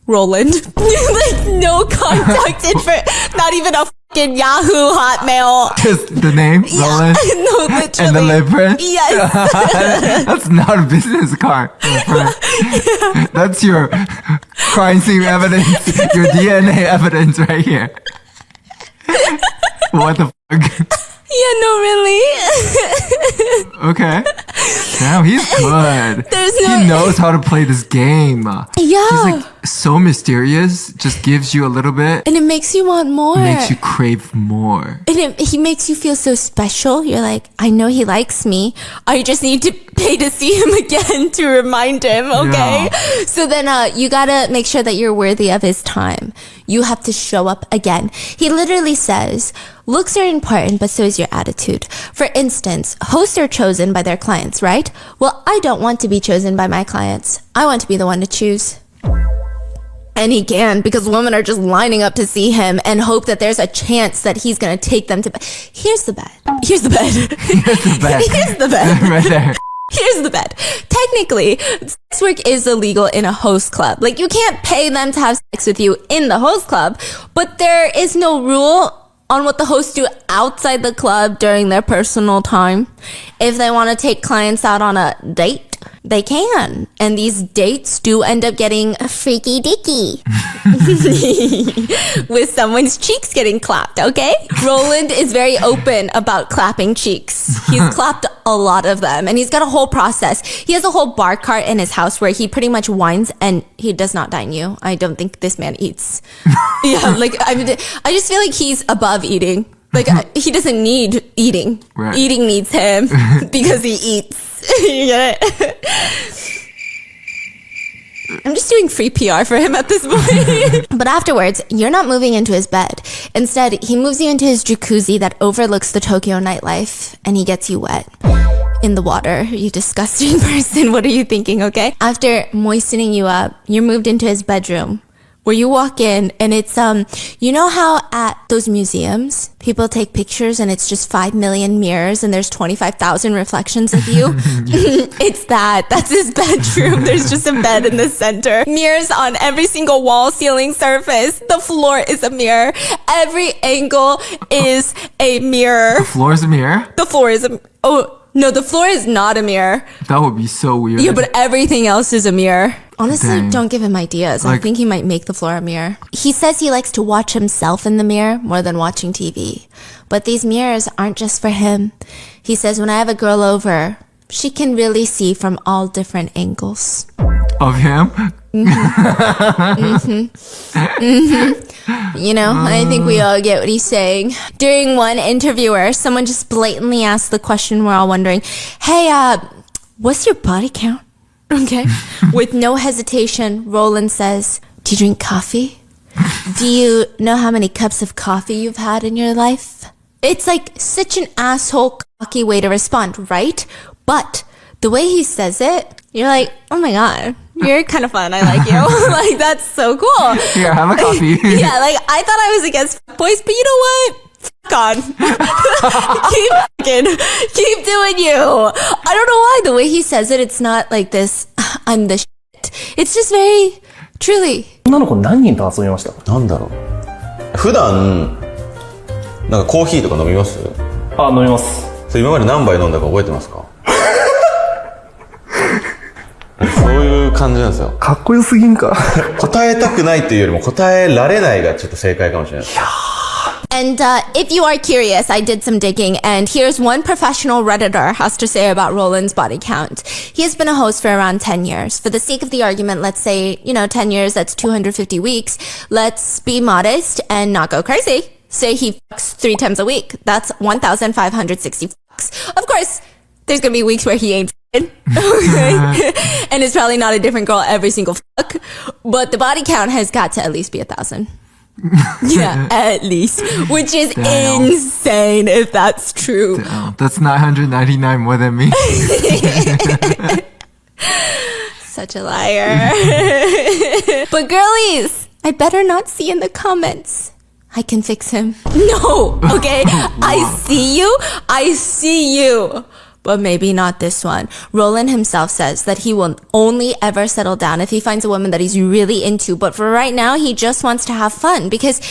Roland. Like, no contact info. Not even a fucking Yahoo Hotmail. Just the name, Roland? No, literally. And the lip print? Yes. That's not a business card. Yeah. That's your crime scene evidence, your DNA evidence right here. What the fuck? Yeah, no, really. Okay. Damn, he's good. He knows how to play this game. Yeah. He's like so mysterious, just gives you a little bit. And it makes you want more. Makes you crave more. And he makes you feel so special. You're like, I know he likes me. I just need to pay to see him again to remind him, okay? Yeah. So then you gotta make sure that you're worthy of his time. You have to show up again. He literally says, looks are important, but so is your attitude. For instance, hosts are chosen by their clients, right? Well, I don't want to be chosen by my clients. I want to be the one to choose. And he can, because women are just lining up to see him and hope that there's a chance that he's going to take them to bed. Here's the bed. Here's the bed. Here's the bed. Here's the bed. Right there. Here's the bed. Technically, sex work is illegal in a host club. Like, you can't pay them to have sex with you in the host club, but there is no rule on what the hosts do outside the club during their personal time. If they want to take clients out on a date, they can. And these dates do end up getting freaky dicky with someone's cheeks getting clapped, okay? Roland is very open about clapping cheeks. He's clapped a lot of them, and he's got a whole process. He has a whole bar cart in his house where he pretty much wines, and he does not dine you. I don't think this man eats. Yeah, like, I just feel like he's above eating. Like, he doesn't need eating. Right. Eating needs him because he eats. You get it? I'm just doing free PR for him at this point. But afterwards, you're not moving into his bed. Instead, he moves you into his jacuzzi that overlooks the Tokyo nightlife, and he gets you wet in the water. You disgusting person. What are you thinking, okay? After moistening you up, you're moved into his bedroom, where you walk in and it's, you know how at those museums, people take pictures and it's just 5 million mirrors and there's 25,000 reflections of you? It's that. That's his bedroom. There's just a bed in the center. Mirrors on every single wall, ceiling, surface. The floor is a mirror. Every angle is a mirror. The floor is a mirror? The floor is a... Oh, no, the floor is not a mirror. That would be so weird. Yeah, but everything else is a mirror. Honestly, Dang. Don't give him ideas. I think he might make the floor a mirror. He says he likes to watch himself in the mirror more than watching TV. But these mirrors aren't just for him. He says when I have a girl over, she can really see from all different angles. Of him? You know, I think we all get what he's saying. During one interviewer, someone just blatantly asked the question we're all wondering, hey, what's your body count? Okay. With no hesitation, Roland says, do you drink coffee? Do you know how many cups of coffee you've had in your life? It's like such an asshole, cocky way to respond, right? But the way he says it, you're like, oh my God, you're kind of fun. I like you. Like, that's so cool. Here, have a coffee. Yeah, like, I thought I was against boys, but you know what? God. keep doing you. I don't know why. The way he says it, it's not like this, I'm the shit. It's just very, truly. 女の子何人と遊びました？なんだろう。普段なんかコーヒーとか飲みます？あ、飲みます。それ今まで何杯飲んだか覚えてますか？そういう感じなんですよ。かっこよすぎんか。答えたくないっていうよりも答えられないがちょっと正解かもしれない。And if you are curious, I did some digging, and here's one professional Redditor has to say about Roland's body count. He has been a host for around 10 years. For the sake of the argument, let's say, 10 years, that's 250 weeks. Let's be modest and not go crazy. Say he fucks 3 times a week. That's 1,560 fucks. Of course, there's gonna be weeks where he ain't fucking. Okay? And it's probably not a different girl every single fuck. But the body count has got to at least be 1,000. Yeah, at least. Which is insane if that's true. Damn. That's 999 more than me. Such a liar. But girlies, I better not see in the comments. I can fix him. No, okay? I see you. But maybe not this one. Roland himself says that he will only ever settle down if he finds a woman that he's really into. But for right now, he just wants to have fun because,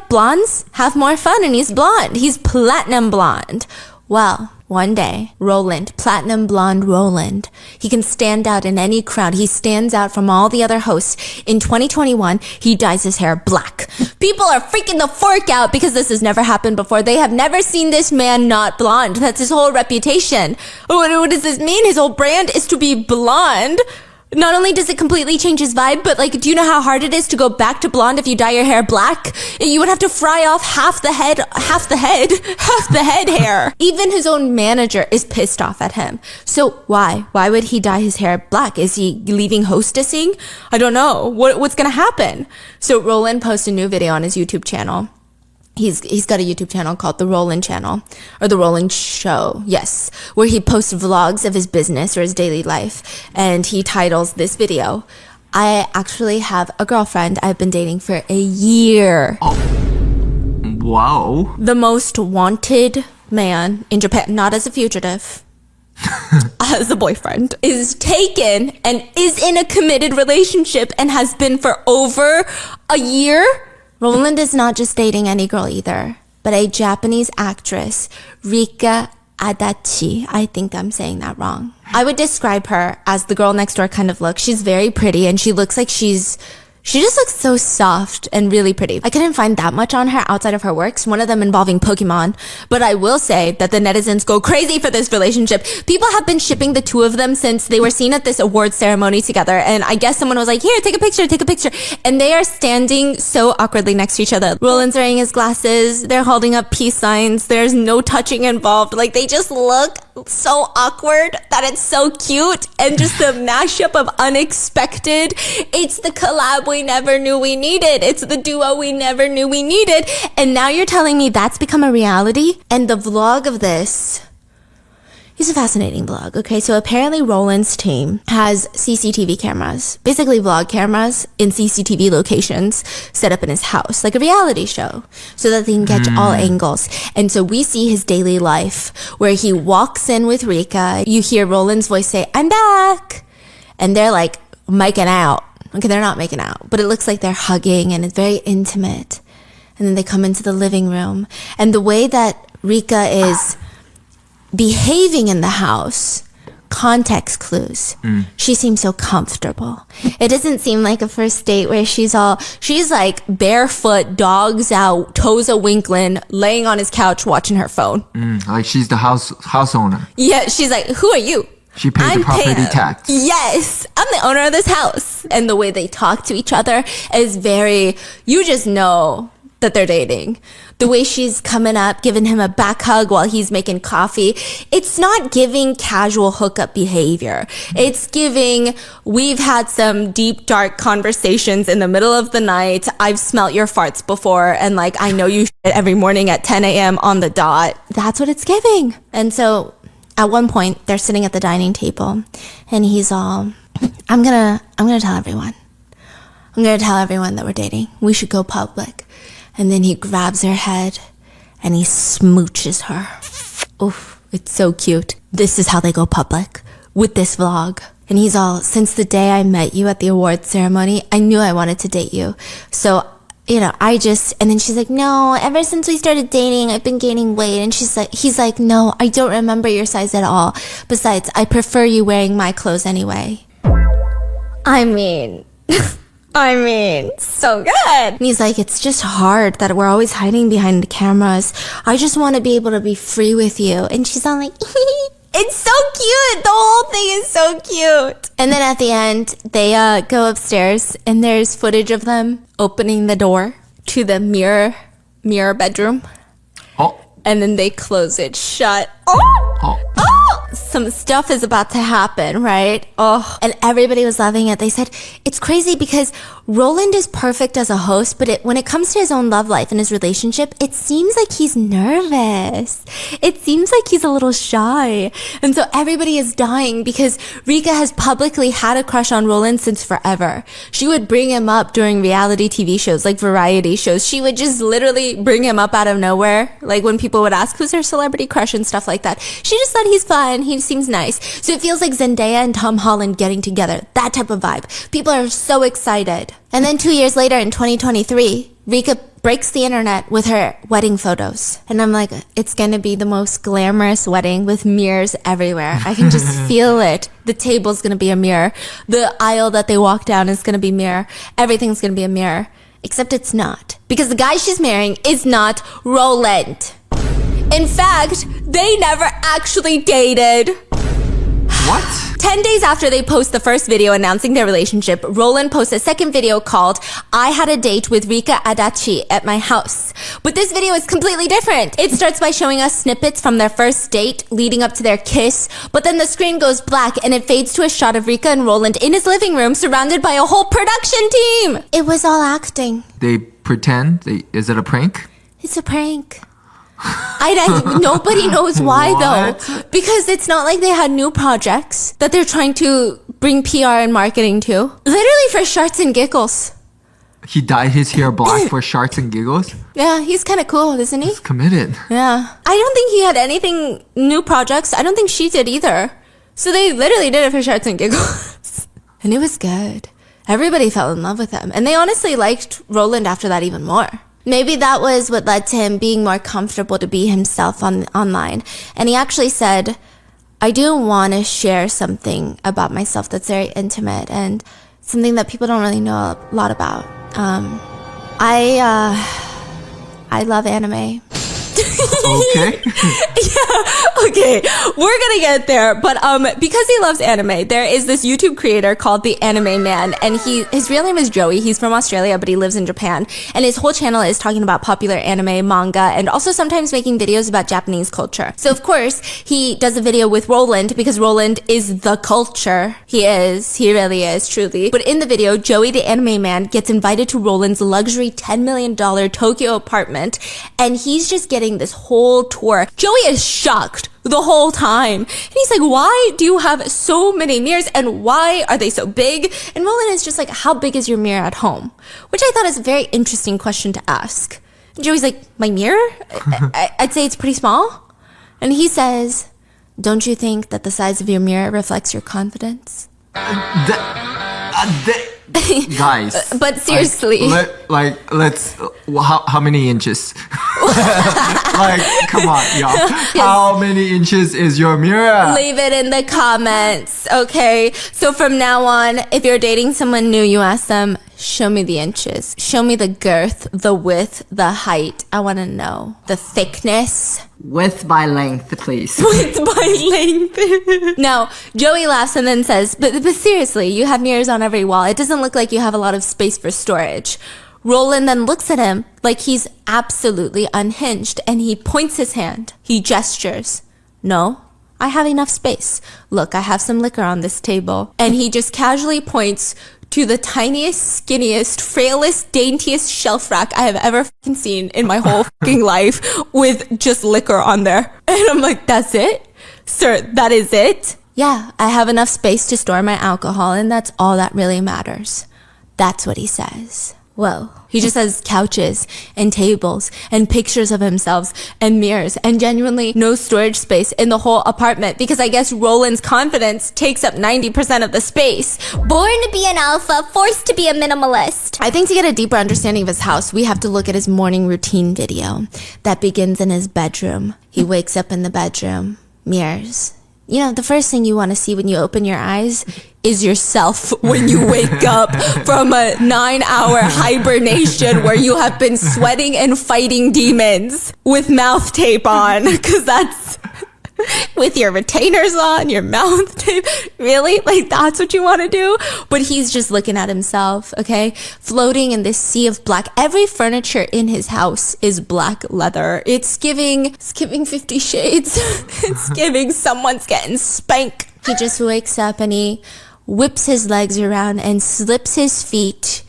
blondes have more fun and he's blonde. He's platinum blonde. Well, one day, Roland, platinum blonde Roland, he can stand out in any crowd. He stands out from all the other hosts. In 2021, he dyes his hair black. People are freaking the fork out because this has never happened before. They have never seen this man not blonde. That's his whole reputation. What does this mean? His whole brand is to be blonde. Not only does it completely change his vibe, but do you know how hard it is to go back to blonde if you dye your hair black? You would have to fry off half the head hair. Even his own manager is pissed off at him. So why? Why would he dye his hair black? Is he leaving hostessing? I don't know. What's gonna happen? So Roland posts a new video on his YouTube channel. He's got a YouTube channel called The Roland Channel, or The Roland Show, yes, where he posts vlogs of his business or his daily life, and he titles this video, I actually have a girlfriend I've been dating for a year. Oh. Wow. The most wanted man in Japan, not as a fugitive, as a boyfriend, is taken and is in a committed relationship and has been for over a year. Roland is not just dating any girl either, but a Japanese actress, Rika Adachi. I think I'm saying that wrong. I would describe her as the girl next door kind of look. She's very pretty and she looks like she just looks so soft and really pretty. I couldn't find that much on her outside of her works, one of them involving Pokemon. But I will say that the netizens go crazy for this relationship. People have been shipping the two of them since they were seen at this award ceremony together. And I guess someone was like, here, take a picture. And they are standing so awkwardly next to each other. Roland's wearing his glasses. They're holding up peace signs. There's no touching involved. They just look so awkward that it's so cute. And just the mashup of unexpected. It's the collab we never knew we needed. It's the duo we never knew we needed. And now you're telling me that's become a reality? And the vlog of this is a fascinating vlog. Okay, so apparently Roland's team has CCTV cameras, basically vlog cameras in CCTV locations set up in his house, like a reality show, so that they can catch all angles. And so we see his daily life where he walks in with Rika. You hear Roland's voice say, I'm back. And they're making out. Okay, they're not making out, but it looks like they're hugging and it's very intimate. And then they come into the living room. And the way that Rika is behaving in the house, context clues. She seems so comfortable. It doesn't seem like a first date where she's barefoot, dogs out, toes a-winkling, laying on his couch watching her phone. Like she's the house owner. Yeah, she's like, who are you? She paid the property tax. Yes, I'm the owner of this house. And the way they talk to each other is you just know that they're dating. The way she's coming up, giving him a back hug while he's making coffee. It's not giving casual hookup behavior. It's giving, we've had some deep, dark conversations in the middle of the night. I've smelt your farts before. And I know you shit every morning at 10 a.m. on the dot. That's what it's giving. And so at one point, they're sitting at the dining table, and he's all, I'm gonna tell everyone. I'm gonna tell everyone that we're dating. We should go public. And then he grabs her head, and he smooches her. Oof, it's so cute. This is how they go public, with this vlog. And he's all, since the day I met you at the awards ceremony, I knew I wanted to date you. So and then she's like, no, ever since we started dating, I've been gaining weight. And he's like, no, I don't remember your size at all. Besides, I prefer you wearing my clothes anyway. I mean, so good. And he's like, it's just hard that we're always hiding behind the cameras. I just want to be able to be free with you. And she's all like, it's so cute. The whole thing is so cute. And then at the end, they go upstairs and there's footage of them opening the door to the mirror bedroom. Oh. And then they close it shut. Oh! Some stuff is about to happen, right? Oh, and everybody was loving it. They said, it's crazy because Roland is perfect as a host, but when it comes to his own love life and his relationship, it seems like he's nervous. It seems like he's a little shy. And so everybody is dying because Rika has publicly had a crush on Roland since forever. She would bring him up during reality TV shows, like variety shows. She would just literally bring him up out of nowhere. Like when people would ask, who's their celebrity crush and stuff like that. She just thought he's fun. He seems nice. So it feels like Zendaya and Tom Holland getting together. That type of vibe. People are so excited. And then 2 years later in 2023, Rika breaks the internet with her wedding photos. And I'm like, it's going to be the most glamorous wedding with mirrors everywhere. I can just feel it. The table's going to be a mirror. The aisle that they walk down is going to be mirror. Everything's going to be a mirror. Except it's not. Because the guy she's marrying is not Roland. In fact, they never actually dated. What? 10 days after they post the first video announcing their relationship, Roland posts a second video called I Had a Date with Rika Adachi at My House. But this video is completely different. It starts by showing us snippets from their first date leading up to their kiss, but then the screen goes black and it fades to a shot of Rika and Roland in his living room surrounded by a whole production team. It was all acting. They pretend? Is it a prank? It's a prank. Nobody knows why though, because it's not like they had new projects that they're trying to bring PR and marketing to. Literally for sharts and giggles. He dyed his hair black for sharts and giggles? Yeah, he's kind of cool, isn't he? He's committed. Yeah. I don't think he had anything new projects. I don't think she did either. So they literally did it for sharts and giggles. And it was good. Everybody fell in love with him. And they honestly liked Roland after that even more. Maybe that was what led to him being more comfortable to be himself online. And he actually said, I do want to share something about myself that's very intimate and something that people don't really know a lot about. I love anime. Okay. Yeah, okay. We're gonna get there. But because he loves anime, there is this YouTube creator called The Anime Man, and his real name is Joey. He's from Australia, but he lives in Japan. And his whole channel is talking about popular anime, manga, and also sometimes making videos about Japanese culture. So of course, he does a video with Roland because Roland is the culture. He really is, truly. But in the video, Joey the Anime Man gets invited to Roland's luxury $10 million Tokyo apartment, and he's just getting this whole tour. Joey is shocked the whole time. And he's like, why do you have so many mirrors and why are they so big? And Roland is just like, how big is your mirror at home? Which I thought is a very interesting question to ask. And Joey's like, my mirror? I'd say it's pretty small. And he says, don't you think that the size of your mirror reflects your confidence? Guys. But seriously. How many inches? Like, come on, y'all. Yes. How many inches is your mirror? Leave it in the comments, okay? So from now on, if you're dating someone new, you ask them, show me the inches. Show me the girth, the width, the height. I want to know. The thickness. Width by length, please. Width by length. Now, Joey laughs and then says, but seriously, you have mirrors on every wall. It doesn't look like you have a lot of space for storage. Roland then looks at him like he's absolutely unhinged and he points his hand. He gestures. No, I have enough space. Look, I have some liquor on this table. And he just casually points to the tiniest, skinniest, frailest, daintiest shelf rack I have ever fucking seen in my whole fucking life with just liquor on there. And I'm like, that's it? Sir, that is it? Yeah, I have enough space to store my alcohol and that's all that really matters. That's what he says. Whoa. He just has couches and tables and pictures of himself and mirrors and genuinely no storage space in the whole apartment because I guess Roland's confidence takes up 90% of the space. Born to be an alpha, forced to be a minimalist. I think to get a deeper understanding of his house, we have to look at his morning routine video that begins in his bedroom. He wakes up in the bedroom, mirrors. You know, the first thing you want to see when you open your eyes is yourself when you wake up from a 9-hour hibernation where you have been sweating and fighting demons with mouth tape on. Because that's with your retainers on, your mouth tape. Really? Like, that's what you want to do? But he's just looking at himself, okay? Floating in this sea of black. Every furniture in his house is black leather. It's giving 50 Shades. It's giving someone's getting spanked. He just wakes up and he whips his legs around and slips his feet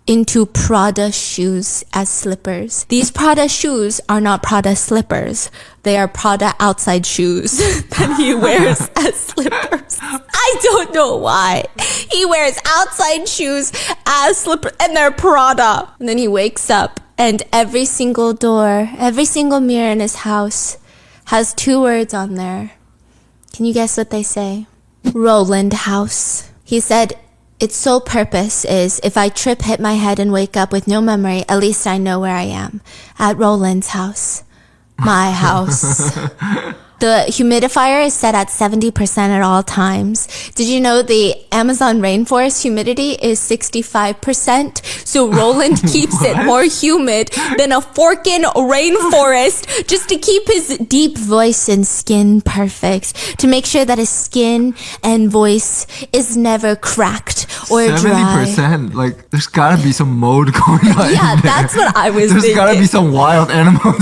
into Prada shoes as slippers. These Prada shoes are not Prada slippers. They are Prada outside shoes that he wears as slippers. I don't know why. He wears outside shoes as slippers and they're Prada. And then he wakes up and every single door, every single mirror in his house has 2 words on there. Can you guess what they say? Roland House. He said, its sole purpose is if I trip, hit my head, and wake up with no memory, at least I know where I am. At Roland's house. My house. The humidifier is set at 70% at all times. Did you know the Amazon rainforest humidity is 65%? So Roland keeps it more humid than a forkin rainforest just to keep his deep voice and skin perfect. To make sure that his skin and voice is never cracked or 70%, dry. like, there's gotta be some mode going on. Yeah, that's what I was thinking. There's gotta be some wild animals.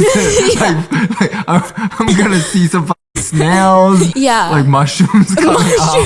I'm gonna see some snails, like mushrooms coming out.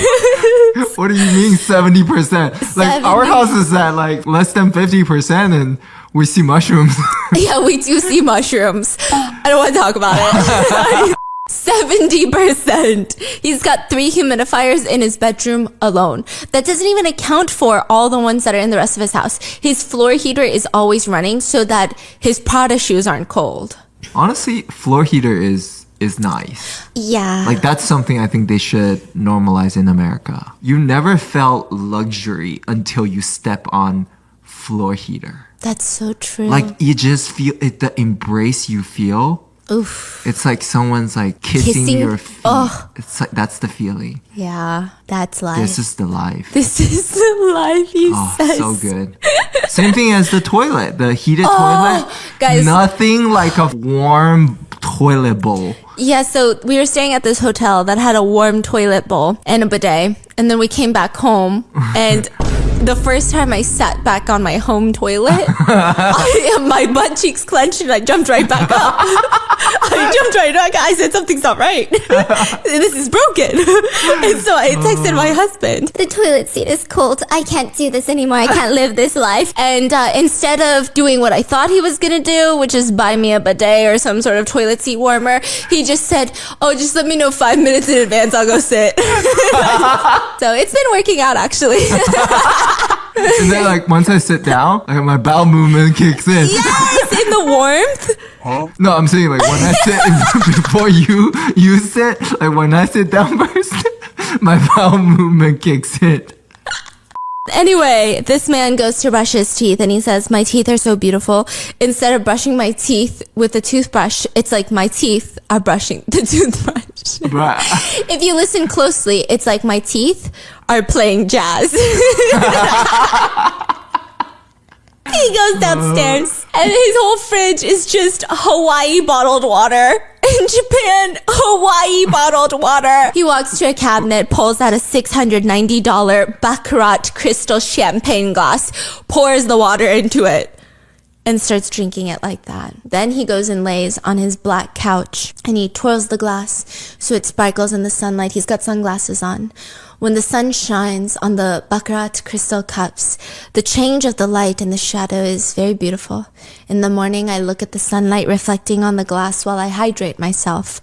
What do you mean 70%? Like our house is at like less than 50% and we see mushrooms. Yeah, we do see mushrooms. I don't want to talk about it. 70%. He's got 3 humidifiers in his bedroom alone. That doesn't even account for all the ones that are in the rest of his house. His floor heater is always running so that his Prada shoes aren't cold. Honestly, floor heater is nice. Yeah. Like that's something I think they should normalize in America. You never felt luxury until you step on floor heater. That's so true. Like you just feel it, the embrace you feel. Oof. It's like someone's like kissing your feet. Oh. It's like that's the feeling. Yeah, that's life. This is the life. This is the life, he says. So good. Same thing as the toilet, the heated toilet. Guys. Nothing like a warm toilet bowl. Yeah, so we were staying at this hotel that had a warm toilet bowl and a bidet. And then we came back home and the first time I sat back on my home toilet, my butt cheeks clenched and I jumped right back up. I said, something's not right. This is broken. And so I texted my husband. The toilet seat is cold. I can't do this anymore. I can't live this life. And instead of doing what I thought he was going to do, which is buy me a bidet or some sort of toilet seat warmer, he just said, oh, just let me know 5 minutes in advance. I'll go sit. So it's been working out, actually. And then like once I sit down, like my bowel movement kicks in. Yes, in the warmth. Huh? No, I'm saying like when I sit before you sit, like when I sit down first, my bowel movement kicks in. Anyway, this man goes to brush his teeth and he says, my teeth are so beautiful. Instead of brushing my teeth with a toothbrush, it's like my teeth are brushing the toothbrush. If you listen closely, it's like my teeth are playing jazz. He goes downstairs and his whole fridge is just Hawaii bottled water. In Japan, Hawaii bottled water. He walks to a cabinet, pulls out a $690 Baccarat crystal champagne glass, pours the water into it, and starts drinking it like that. Then he goes and lays on his black couch and he twirls the glass so it sparkles in the sunlight. He's got sunglasses on. When the sun shines on the Baccarat crystal cups, the change of the light and the shadow is very beautiful. In the morning, I look at the sunlight reflecting on the glass while I hydrate myself.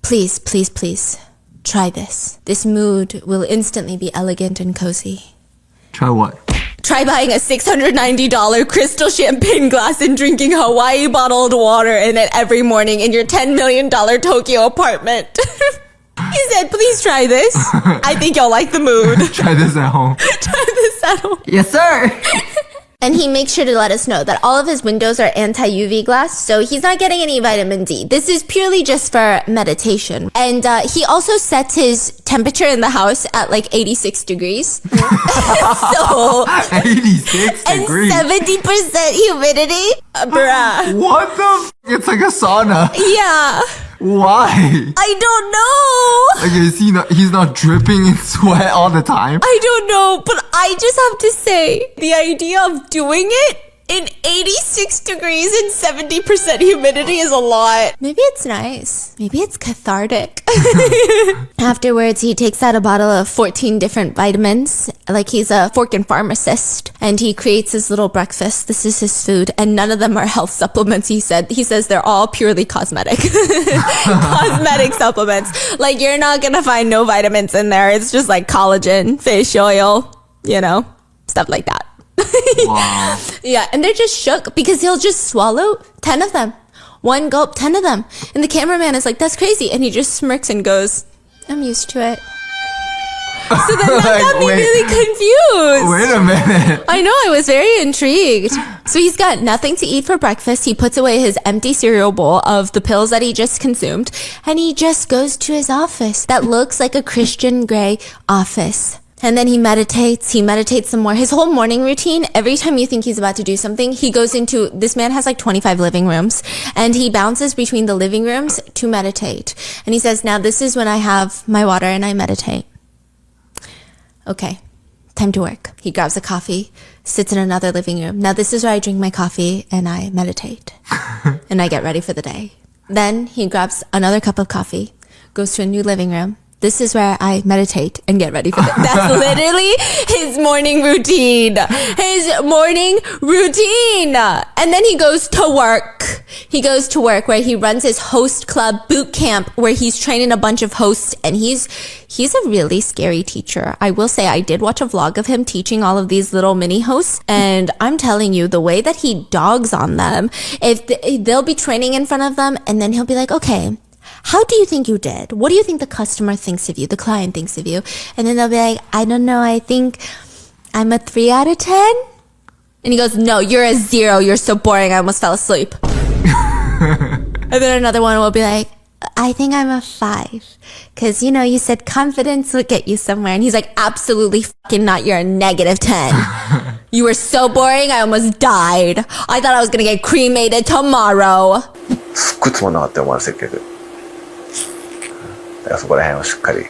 Please, please, please, try this. This mood will instantly be elegant and cozy. Try what? Try buying a $690 crystal champagne glass and drinking Hawaii bottled water in it every morning in your $10 million Tokyo apartment. He said, please try this. I think you'll like the mood. Try this at home. Try this at home. Yes, sir. And he makes sure to let us know that all of his windows are anti-UV glass, so he's not getting any vitamin D. This is purely just for meditation. And he also sets his temperature in the house at like 86 degrees. So 86 degrees. And 70% humidity. Bruh. What the f? It's like a sauna. Yeah. Why? I don't know. Like, is he's not dripping in sweat all the time? I don't know, but I just have to say, the idea of doing it in 86 degrees and 70% humidity is a lot. Maybe it's nice. Maybe it's cathartic. Afterwards, he takes out a bottle of 14 different vitamins, like he's a fork pharmacist, and he creates his little breakfast. This is his food, and none of them are health supplements, he said. He says they're all purely cosmetic. Cosmetic supplements. Like, you're not gonna find no vitamins in there. It's just like collagen, fish oil, you know, stuff like that. Wow. Yeah, and they're just shook because he'll just swallow 10 of them. One gulp, 10 of them. And the cameraman is like, that's crazy. And he just smirks and goes, I'm used to it. So then that got me really confused. Wait a minute. I know, I was very intrigued. So he's got nothing to eat for breakfast. He puts away his empty cereal bowl of the pills that he just consumed. And he just goes to his office that looks like a Christian Grey office. And then he meditates some more. His whole morning routine, every time you think he's about to do something, he goes into, this man has like 25 living rooms, and he bounces between the living rooms to meditate. And he says, now this is when I have my water and I meditate. Okay, time to work. He grabs a coffee, sits in another living room. Now this is where I drink my coffee and I meditate. And I get ready for the day. Then he grabs another cup of coffee, goes to a new living room. This is where I meditate and get ready for it. That's literally his morning routine. His morning routine. And then he goes to work. He goes to work where he runs his host club boot camp where he's training a bunch of hosts. And he's a really scary teacher. I will say I did watch a vlog of him teaching all of these little mini hosts. And I'm telling you, the way that he dogs on them, they'll be training in front of them and then he'll be like, okay, how do you think you did? What do you think the customer thinks of you? The client thinks of you? And then they'll be like, I don't know. I think I'm a 3 out of 10. And he goes, no, you're a 0. You're so boring. I almost fell asleep. And then another one will be like, I think I'm a 5. Because, you know, you said confidence would get you somewhere. And he's like, absolutely fucking not. You're a negative 10. You were so boring. I almost died. I thought I was going to get cremated tomorrow. すっごいつまんなかったよ、お前の接客。だからそこら辺をしっかり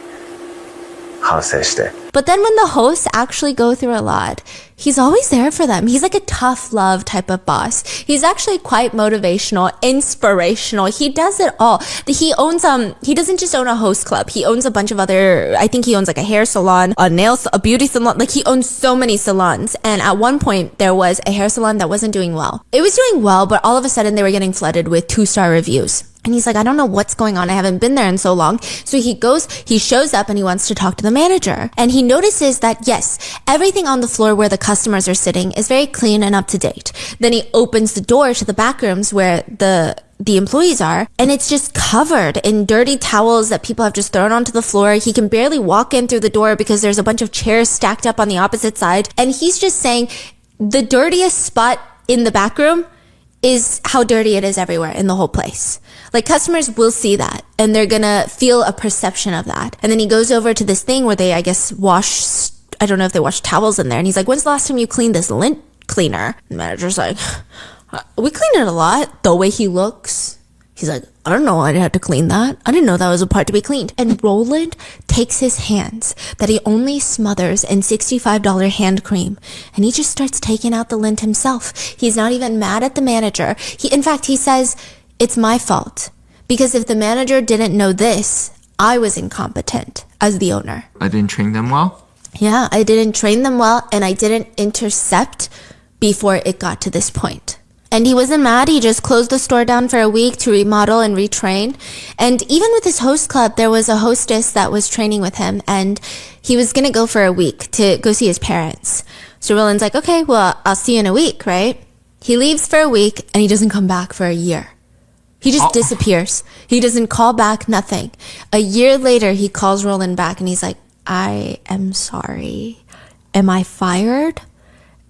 反省して。But then when the hosts actually go through a lot, he's always there for them. He's like a tough love type of boss. He's actually quite motivational, inspirational. He does it all. He doesn't just own a host club. He owns a bunch of other, I think he owns like a hair salon, a beauty salon. Like he owns so many salons. And at one point there was a hair salon that wasn't doing well. It was doing well, but all of a sudden they were getting flooded with 2-star reviews. And he's like, I don't know what's going on. I haven't been there in so long. So he shows up and he wants to talk to the manager. And he notices that, yes, everything on the floor where the customers are sitting is very clean and up to date. Then he opens the door to the back rooms where the employees are, and it's just covered in dirty towels that people have just thrown onto the floor. He can barely walk in through the door because there's a bunch of chairs stacked up on the opposite side. And he's just saying the dirtiest spot in the back room is how dirty it is everywhere in the whole place. Like customers will see that and they're gonna feel a perception of that. And then he goes over to this thing where they, I guess, wash, I don't know if they wash towels in there. And he's like, when's the last time you cleaned this lint cleaner? And the manager's like, we clean it a lot. The way he looks, he's like, I don't know, I'd have to clean that. I didn't know that was a part to be cleaned. And Roland takes his hands that he only smothers in $65 hand cream, and he just starts taking out the lint himself. He's not even mad at the manager. In fact, he says, it's my fault. Because if the manager didn't know this, I was incompetent as the owner. I didn't train them well? Yeah, I didn't train them well, and I didn't intercept before it got to this point. And he wasn't mad. He just closed the store down for a week to remodel and retrain. And even with his host club, there was a hostess that was training with him, and he was going to go for a week to go see his parents. So Roland's like, okay, well, I'll see you in a week, right? He leaves for a week and he doesn't come back for a year. He just disappears. He doesn't call back, nothing. A year later, he calls Roland back and he's like, I am sorry. Am I fired?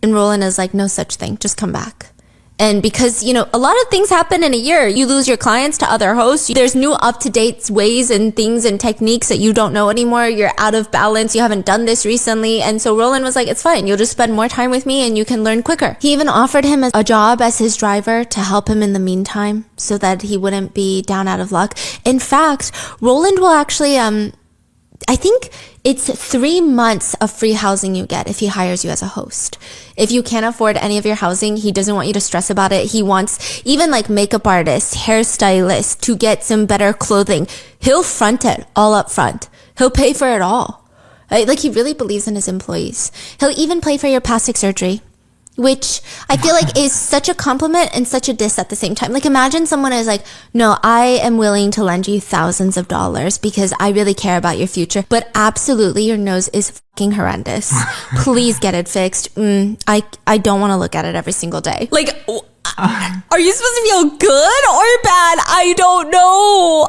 And Roland is like, no such thing. Just come back. And because, you know, a lot of things happen in a year. You lose your clients to other hosts. There's new up-to-date ways and things and techniques that you don't know anymore. You're out of balance. You haven't done this recently. And so Roland was like, it's fine. You'll just spend more time with me and you can learn quicker. He even offered him a job as his driver to help him in the meantime so that he wouldn't be down out of luck. In fact, Roland will actually, I think it's 3 months of free housing you get if he hires you as a host. If you can't afford any of your housing, he doesn't want you to stress about it. He wants even like makeup artists, hairstylists to get some better clothing. He'll front it all up front. He'll pay for it all. Like he really believes in his employees. He'll even pay for your plastic surgery, which I feel like is such a compliment and such a diss at the same time. Like imagine someone is like, no, I am willing to lend you thousands of dollars because I really care about your future, but absolutely your nose is fucking horrendous. Please get it fixed. I don't want to look at it every single day. Like, are you supposed to feel good or bad? I don't know.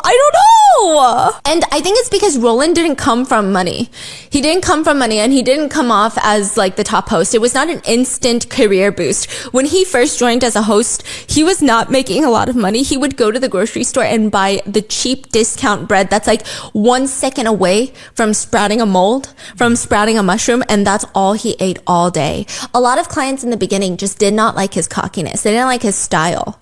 And I think it's because Roland didn't come from money. He didn't come from money and he didn't come off as like the top host. It was not an instant career boost. When he first joined as a host, he was not making a lot of money. He would go to the grocery store and buy the cheap discount bread that's like 1 second away from sprouting a mold, from sprouting a mushroom, and that's all he ate all day. A lot of clients in the beginning just did not like his cockiness. They didn't like his style.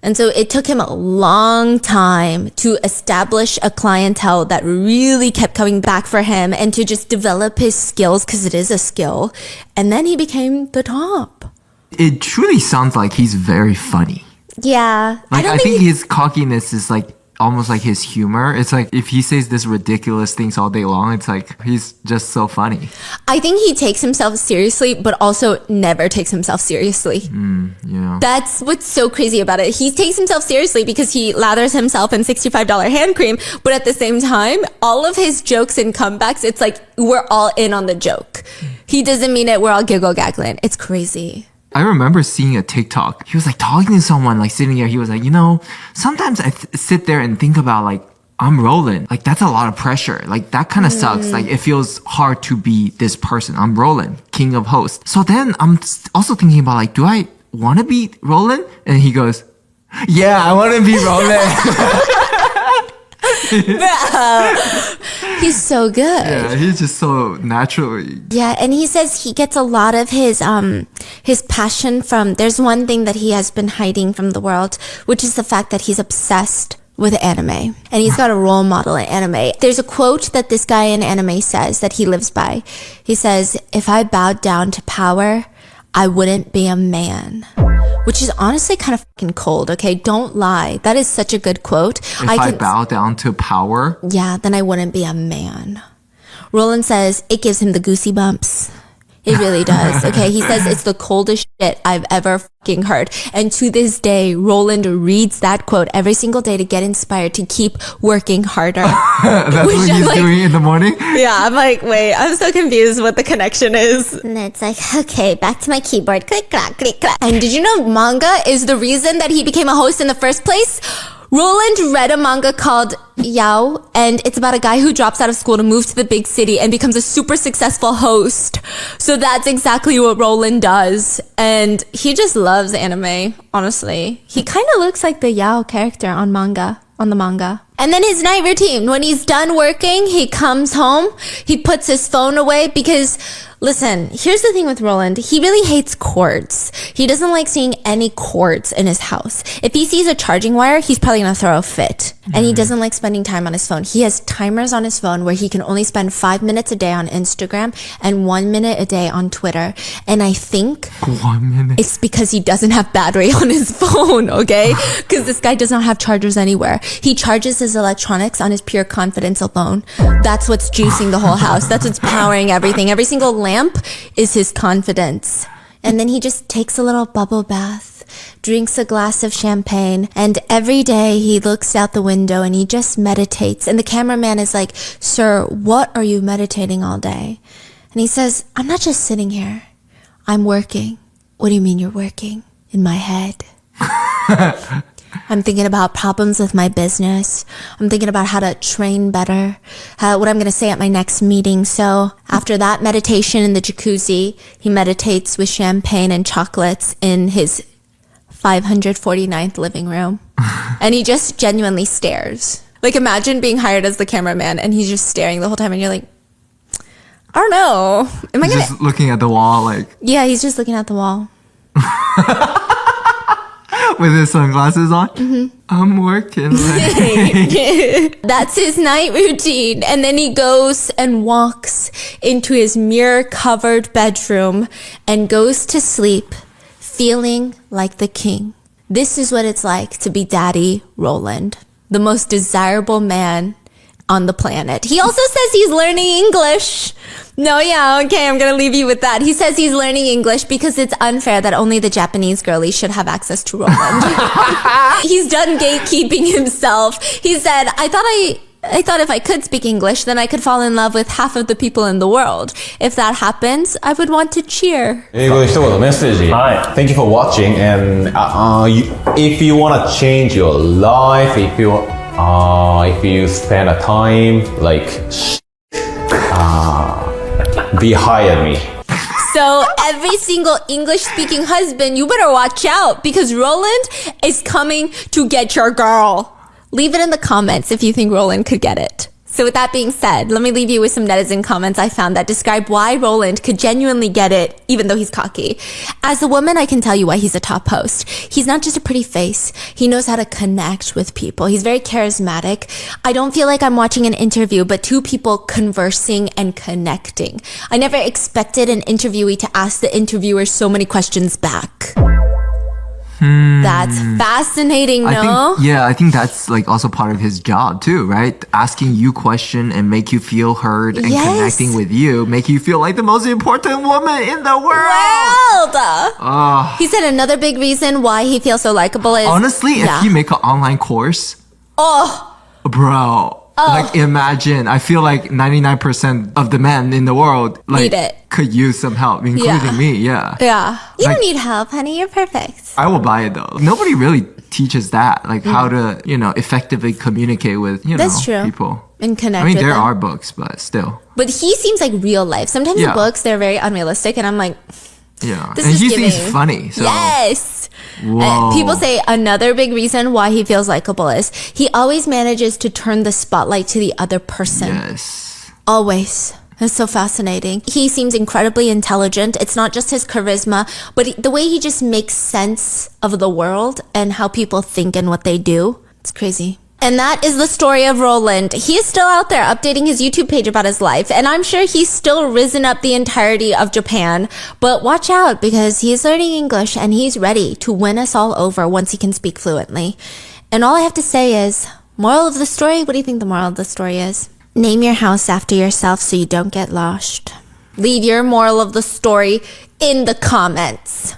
And so it took him a long time to establish a clientele that really kept coming back for him and to just develop his skills, because it is a skill. And then he became the top. It truly sounds like he's very funny. Yeah. Like I think his cockiness is like almost like his humor. It's like if he says this ridiculous things all day long, it's like he's just so funny. I think he takes himself seriously, but also never takes himself seriously. Yeah. That's what's so crazy about it. He takes himself seriously because he lathers himself in $65 hand cream, but at the same time, all of his jokes and comebacks, it's like we're all in on the joke. He doesn't mean it. We're all giggle gaggling. It's crazy. I remember seeing a TikTok. He was like talking to someone, like sitting here. He was like, you know, sometimes I sit there and think about like, I'm Roland. Like that's a lot of pressure. Like that kind of sucks. Like it feels hard to be this person. I'm Roland, king of hosts. So then I'm also thinking about like, do I want to be Roland? And he goes, yeah, I want to be Roland. He's so good. Yeah, he's just so naturally. Yeah, and he says he gets a lot of his passion from, there's one thing that he has been hiding from the world, which is the fact that he's obsessed with anime. And he's got a role model in anime. There's a quote that this guy in anime says that he lives by. He says, if I bowed down to power, I wouldn't be a man. Which is honestly kind of fucking cold, okay? Don't lie. That is such a good quote. If I bow down to power? Yeah, then I wouldn't be a man. Roland says it gives him the goosey bumps. It really does, okay? He says it's the coldest shit I've ever fucking heard. And to this day, Roland reads that quote every single day to get inspired to keep working harder. That's what he's like, doing in the morning? Yeah, I'm like, wait, I'm so confused what the connection is. And it's like, okay, back to my keyboard. Click, clack, click, clack. And did you know manga is the reason that he became a host in the first place? Roland read a manga called Yao, and it's about a guy who drops out of school to move to the big city and becomes a super successful host. So that's exactly what Roland does. And he just loves anime, honestly. He kind of looks like the Yao character on the manga. And then his night routine, when he's done working, he comes home, he puts his phone away because, listen, here's the thing with Roland. He really hates cords. He doesn't like seeing any cords in his house. If he sees a charging wire, he's probably going to throw a fit. And he doesn't like spending time on his phone. He has timers on his phone where he can only spend 5 minutes a day on Instagram and 1 minute a day on Twitter. And I think 1 minute. It's because he doesn't have battery on his phone, okay? Because this guy does not have chargers anywhere. He charges his electronics on his pure confidence alone. That's what's juicing the whole house. That's what's powering everything. Every single lamp is his confidence. And then he just takes a little bubble bath, drinks a glass of champagne, and every day he looks out the window and he just meditates. And the cameraman is like, sir, what are you meditating all day? And he says, I'm not just sitting here. I'm working. What do you mean you're working? In my head. I'm thinking about problems with my business. I'm thinking about how to train better, what I'm going to say at my next meeting. So after that meditation in the jacuzzi, he meditates with champagne and chocolates in his 549th living room. And he just genuinely stares. Like, imagine being hired as the cameraman and he's just staring the whole time and you're like, I don't know. He's just looking at the wall like... Yeah, he's just looking at the wall. With his sunglasses on? Mm-hmm. I'm working late. That's his night routine. And then he goes and walks into his mirror-covered bedroom and goes to sleep feeling like the king. This is what it's like to be Daddy Roland, the most desirable man on the planet. He also says he's learning English. No, yeah, okay, I'm gonna leave you with that. He says he's learning English because it's unfair that only the Japanese girlies should have access to Roland. He's done gatekeeping himself. He said, I thought if I could speak English, then I could fall in love with half of the people in the world. If that happens, I would want to cheer. 英語で一言メッセージ。Thank you for watching, and if you want to change your life, if you spend a time like be hire me. So every single English-speaking husband, you better watch out because Roland is coming to get your girl. Leave it in the comments if you think Roland could get it. So with that being said, let me leave you with some netizen comments I found that describe why Roland could genuinely get it, even though he's cocky. As a woman, I can tell you why he's a top host. He's not just a pretty face. He knows how to connect with people. He's very charismatic. I don't feel like I'm watching an interview, but two people conversing and connecting. I never expected an interviewee to ask the interviewer so many questions back. That's fascinating, no? I think that's like also part of his job too, right? Asking you question and make you feel heard and connecting with you, make you feel like the most important woman in the world. He said another big reason why he feels so likable is... Honestly, if you make an online course... Bro... Like, imagine, I feel like 99% of the men in the world like could use some help, including me, Yeah. You don't need help, honey. You're perfect. I will buy it, though. Nobody really teaches that, like how to, effectively communicate with, That's true. people. And connect I mean, with there them. are books, but still. But he seems like real life. Sometimes the books, they're very unrealistic, and I'm like... Yeah, and he seems funny. So. Yes. People say another big reason why he feels likable is he always manages to turn the spotlight to the other person. Yes. Always. That's so fascinating. He seems incredibly intelligent. It's not just his charisma, but the way he just makes sense of the world and how people think and what they do. It's crazy. And that is the story of Roland. He is still out there updating his YouTube page about his life. And I'm sure he's still risen up the entirety of Japan. But watch out because he's learning English and he's ready to win us all over once he can speak fluently. And all I have to say is, moral of the story? What do you think the moral of the story is? Name your house after yourself so you don't get lost. Leave your moral of the story in the comments.